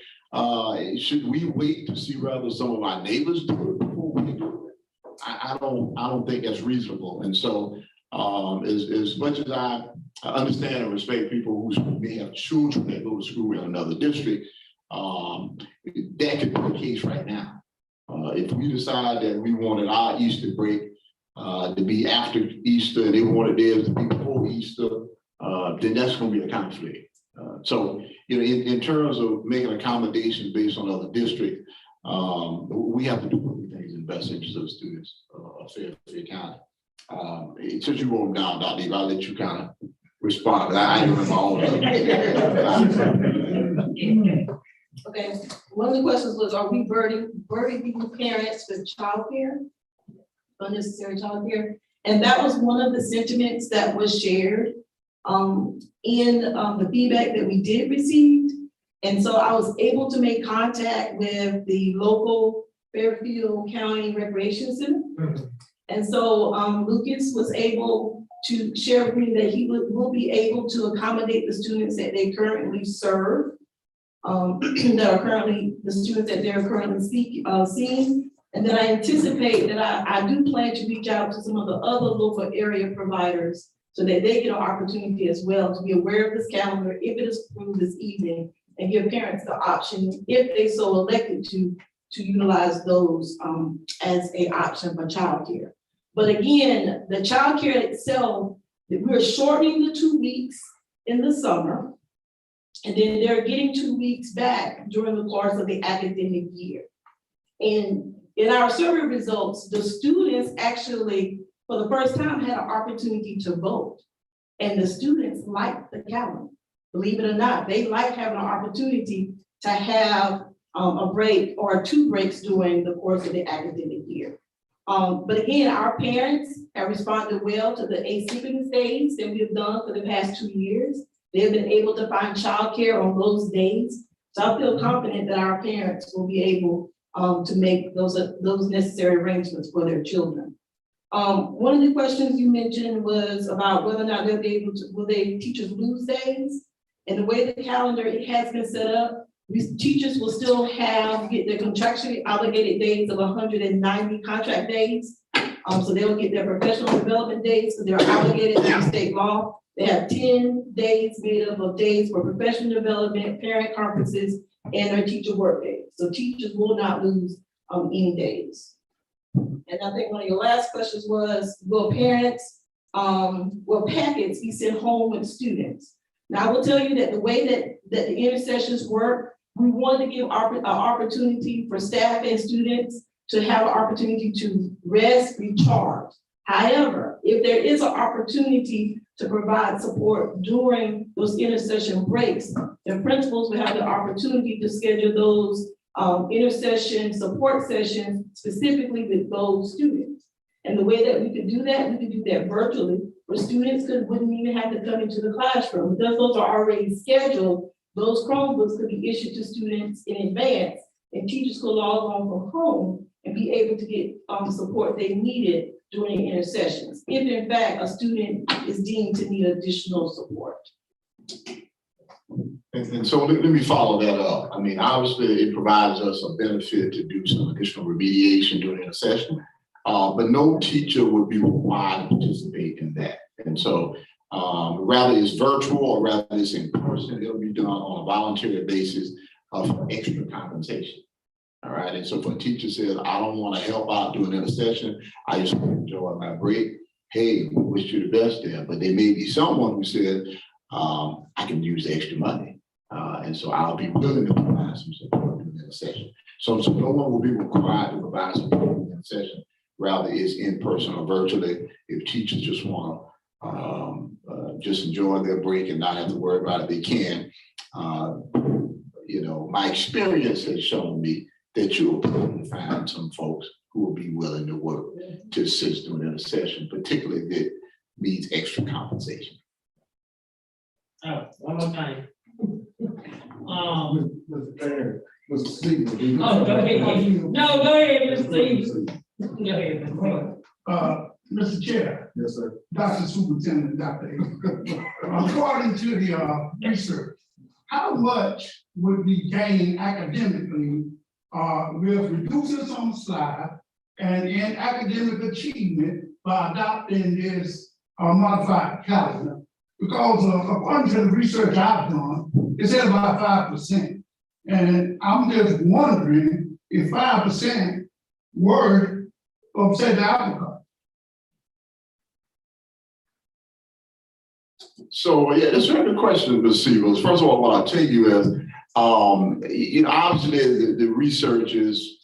should we wait to see whether some of our neighbors do it before we do it? I don't think that's reasonable. And so as much as I understand and respect people who may have children that go to school in another district, that could be the case right now. If we decide that we wanted our Easter break to be after Easter and they wanted theirs to be before Easter, then that's going to be a conflict. So, in terms of making accommodations based on other districts, we have to do what we think is in the best interest of the students of Fairfield County. Since you wrote them down, Dr. Eve, I'll let you kind of respond. I ain't doing my own. Okay, one of the questions was, are we burdening parents with childcare, unnecessary childcare? And that was one of the sentiments that was shared in the feedback that we did receive. And so I was able to make contact with the local Fairfield County Recreation Center. And so Lucas was able to share with me that he will be able to accommodate the students that they currently serve, that are currently the students that they're currently seeing. And then I anticipate that I do plan to reach out to some of the other local area providers so that they get an opportunity as well to be aware of this calendar, if it is approved this evening, and give parents the option, if they so elected to utilize those as an option for childcare. But again, the childcare itself, we're shortening the 2 weeks in the summer, and then they're getting 2 weeks back during the course of the academic year. And in our survey results, the students actually, for the first time, had an opportunity to vote. And the students liked the calendar. Believe it or not, they like having an opportunity to have a break or 2 breaks during the course of the academic year. But again, our parents have responded well to the asynchronous days that we've done for the past 2 years. They've been able to find childcare on those days. So I feel confident that our parents will be able to make those necessary arrangements for their children. One of the questions you mentioned was about whether or not they'll be able to, will teachers lose days? And the way the calendar has been set up, teachers will still get their contractually obligated days of 190 contract days. So they'll get their professional development days, so they're obligated to state law. They have 10 days made up of days for professional development, parent conferences, and their teacher work days. So teachers will not lose any days. And I think one of your last questions was, will packets be sent home with students? Now, I will tell you that the way that the intersessions work, we want to give an opportunity for staff and students to have an opportunity to rest, recharge. However, if there is an opportunity to provide support during those intersession breaks, the principals will have the opportunity to schedule those intersession support sessions specifically with those students. And the way that we could do that virtually, where students wouldn't even have to come into the classroom. Because those are already scheduled, those Chromebooks could be issued to students in advance, and teachers could log on from home and be able to get the support they needed during the intersessions, if in fact a student is deemed to need additional support. And so let me follow that up. I mean, obviously it provides us a benefit to do some additional remediation during the session, but no teacher would be required to participate in that. And so rather it's virtual or rather it's in person, it'll be done on a voluntary basis for extra compensation. All right, and so if a teacher says, I don't want to help out during the session, I just want to enjoy my break, hey, we wish you the best there. But there may be someone who said, I can use the extra money. And so I'll be willing to provide some support in the session. So no one will be required to provide support in the session. Rather, it's in person or virtually. If teachers just want to just enjoy their break and not have to worry about it, they can. You know, my experience has shown me that you'll probably find some folks who will be willing to work to assist during a session, particularly that needs extra compensation. Oh, one more thing. Mr. Mayor, Mr. Stevens. Oh, go ahead. No, go ahead, Mr. Stevens. Go ahead, Mr. Stevens. Mr. Chair, Yes, sir. Dr. Superintendent, Dr. According to the research, how much would be gained academically with reducing some slide and in academic achievement by adopting this modified calendar? Because according to the research I've done, it's at about 5%. And I'm just wondering if 5% worth of say the outcome. So yeah, that's a very good question, Ms. Siebels. First of all, what I'll tell you is, you know, obviously the research is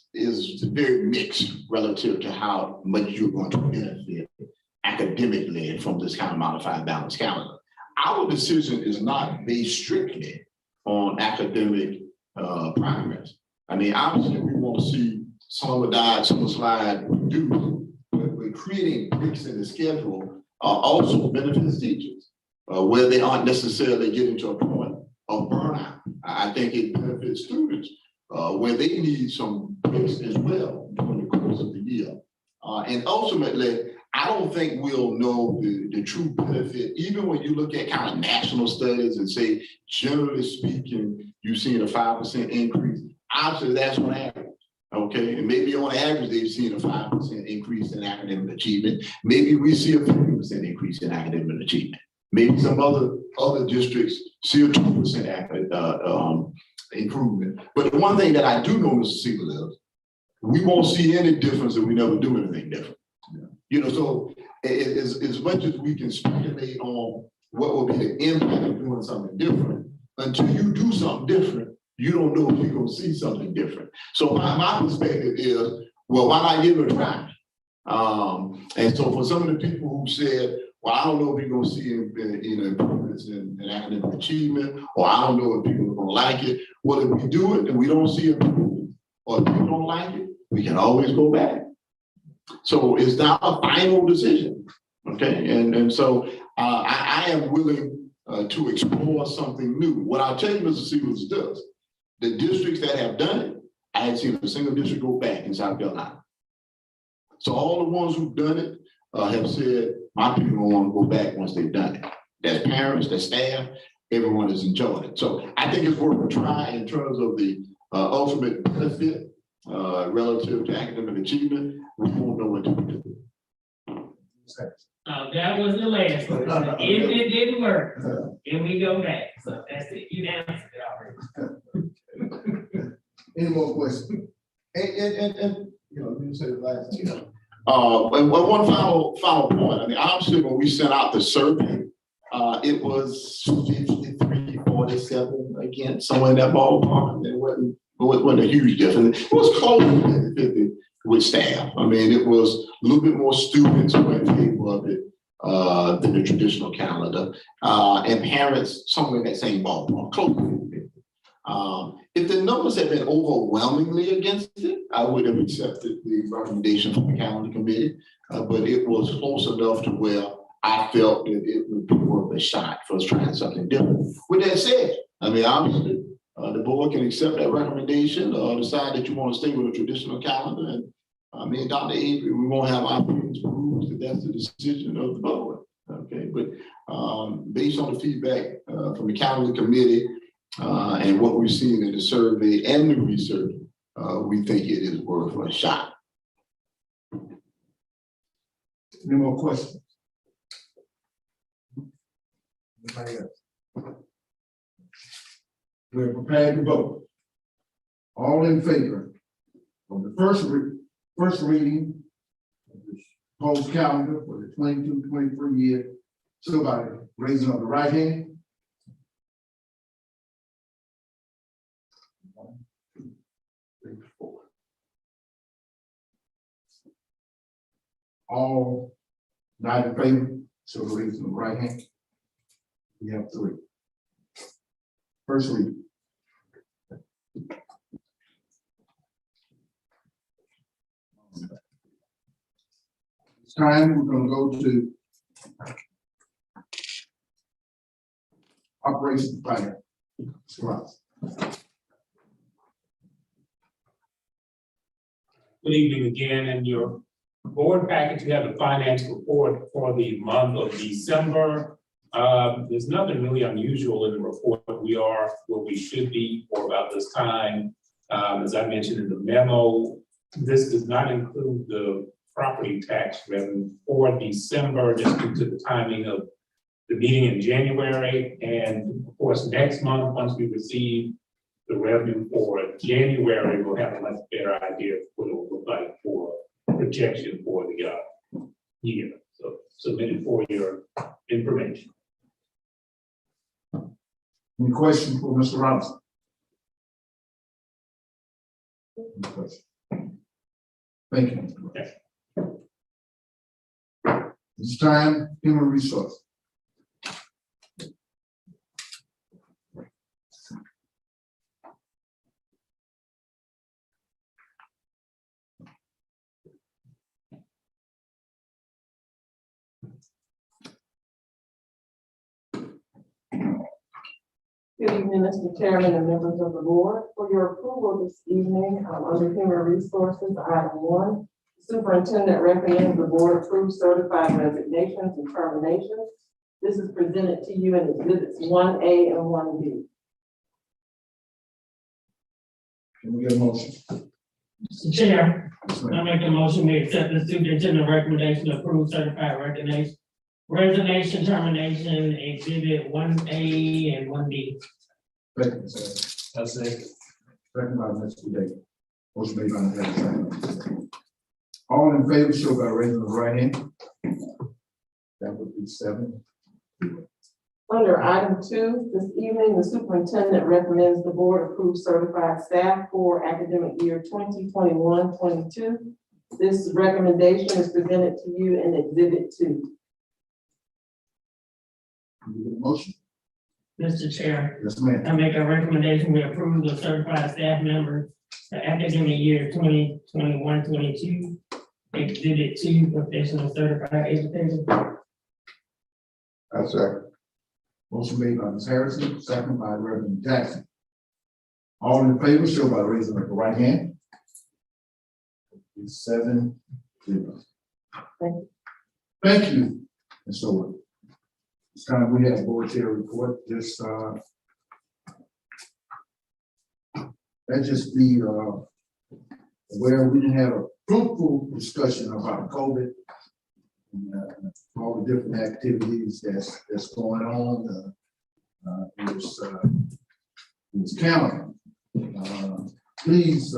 very mixed relative to how much you're going to benefit academically from this kind of modified balanced calendar. Our decision is not based strictly on academic progress. I mean, obviously we want to see some of the slide reduced, but we're creating breaks in the schedule also benefits teachers. Where they aren't necessarily getting to a point of burnout. I think it benefits students where they need some breaks as well during the course of the year. And ultimately, I don't think we'll know the true benefit, even when you look at kind of national studies and say, generally speaking, you've seen a 5% increase. Obviously, that's on average. Okay, and maybe on average, they've seen a 5% increase in academic achievement. Maybe we see a 50% increase in academic achievement. Maybe some other districts see a 2% improvement. But the one thing that I do know, Mr. Siegel, is we won't see any difference if we never do anything different. Yeah. You know, so as much as we can speculate on what will be the impact of doing something different, until you do something different, you don't know if you're going to see something different. So my perspective is, well, why not give it a try? And so for some of the people who said, well, I don't know if you're going to see improvements in academic achievement, or I don't know if people are going to like it. Well, if we do it and we don't see improvement, or if people don't like it, we can always go back. So it's not a final decision, okay? And so I am willing to explore something new. What I'll tell you, Mr. Siegels, does, the districts that have done it, I haven't seen a single district go back in South Carolina. So all the ones who've done it have said, my people want to go back once they've done it. Their parents, their staff, everyone has enjoyed it. So I think it's worth a try in terms of the ultimate benefit relative to academic achievement. We won't know what to do. That was the last one. If it didn't work, then we go back. So that's it. You answered it already. Any more questions? And you know, you say the last. Yeah. And one final point. I mean, obviously, when we sent out the survey, it was 53-47 again, somewhere in that ballpark. It wasn't a huge difference. It was close to 50 with staff. I mean, it was a little bit more students who were in favor of it than the traditional calendar, and parents somewhere in that same ballpark, close to 50. If the numbers had been overwhelmingly against it, I would have accepted the recommendation from the calendar committee, but it was close enough to where I felt that it would be worth a shot for us trying something different. With that said, I mean, obviously, the board can accept that recommendation or decide that you want to stay with a traditional calendar. And I mean, Dr. Avery, we won't have our opinions bruised if that's the decision of the board. Okay, but based on the feedback from the calendar committee, and what we've seen in the survey and the research, we think it is worth a shot. Any more questions? Anybody else? We're prepared to vote. All in favor of the first reading of the proposed calendar for the 22-23 year, so by raising of the right hand. All not in favor, so raise the right hand. We have three. First reading. It's time, we're gonna go to operations finance. Mr. Ross. Good evening again. In your board package, you have the finance report for the month of December. There's nothing really unusual in the report. We are where we should be for about this time. As I mentioned in the memo, this does not include the property tax revenue for December, just due to the timing of the meeting in January. And of course, next month, once we receive the revenue for January, we'll have a much better idea of what it will look like for projection for the year. So submitted for your information. Any questions for Mr. Robinson? Any questions? Thank you, Mr. Robinson. It's time, human resource. Good evening, Mr. Chairman and members of the board. For your approval this evening, under Human Resources, item 1, Superintendent recommends the board approve certified resignations and terminations. This is presented to you in exhibits 1A and 1B. Can we get a motion? Mr. Chair, Yes, I ma'am. make a motion, we accept the superintendent recommendation to approve certified resignation, termination, exhibit 1A and 1B. Second, sir. I say, Second by Mr. Davis. Motion made by Mr. Davis. All in favor, show by raising the right hand. That would be 7. Under item 2, this evening, the superintendent recommends the board approve certified staff for academic year 2021-22. This recommendation is presented to you in exhibit 2. Can we get a motion? Mr. Chair, Yes, ma'am. I make a recommendation, we approve the certified staff members for academic year 2021-22. Exhibit 2, professional certified education. I second. Motion made by Ms. Harrison, second by Reverend Jackson. All in favor, show by raising the right hand. It's 7-0. Thank you. Thank you. And so it's time we have board chair report. This that just be where we didn't have a fruitful discussion about COVID. And, all the different activities that's going on. It was counting. Please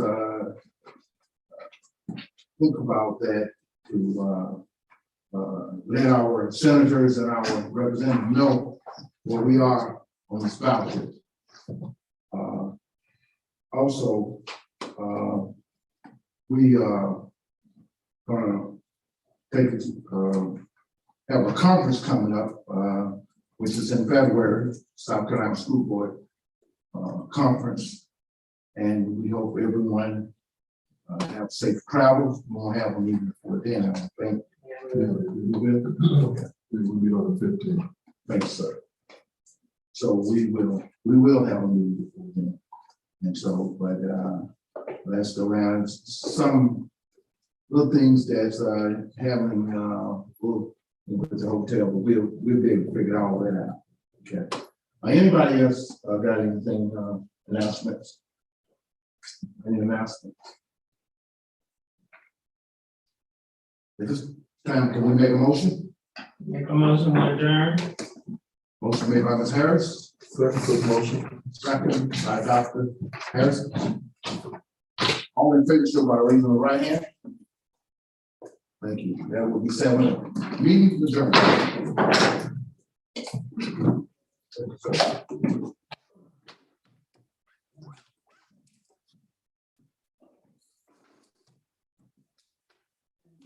think about that to let our senators and our representatives know where we are on the scholarship. Also, we are gonna take have a conference coming up, which is in February, South Carolina School Board conference, and we hope everyone have safe travels. We won't have a meeting before then, I don't think. We will be on the 15th. Thanks, sir. So we will have a meeting before then. And so, but let's go around some little things that's happening with the hotel, but we'll be able to figure all that out. Okay. Anybody else got anything announcements? Any announcements? At this time, can we make a motion? Make a motion to adjourn. Motion made by Ms. Harris, Second for the motion. second by Dr. Harrison. All in favor, show by raising the right hand. Thank you. That will be 7. Meeting adjourned. Thank you, sir.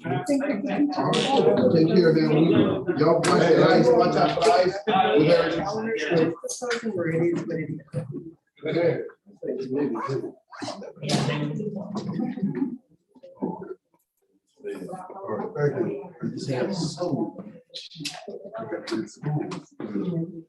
Take care of them. Y'all watch the ice, watch out for ice. All right, thank you.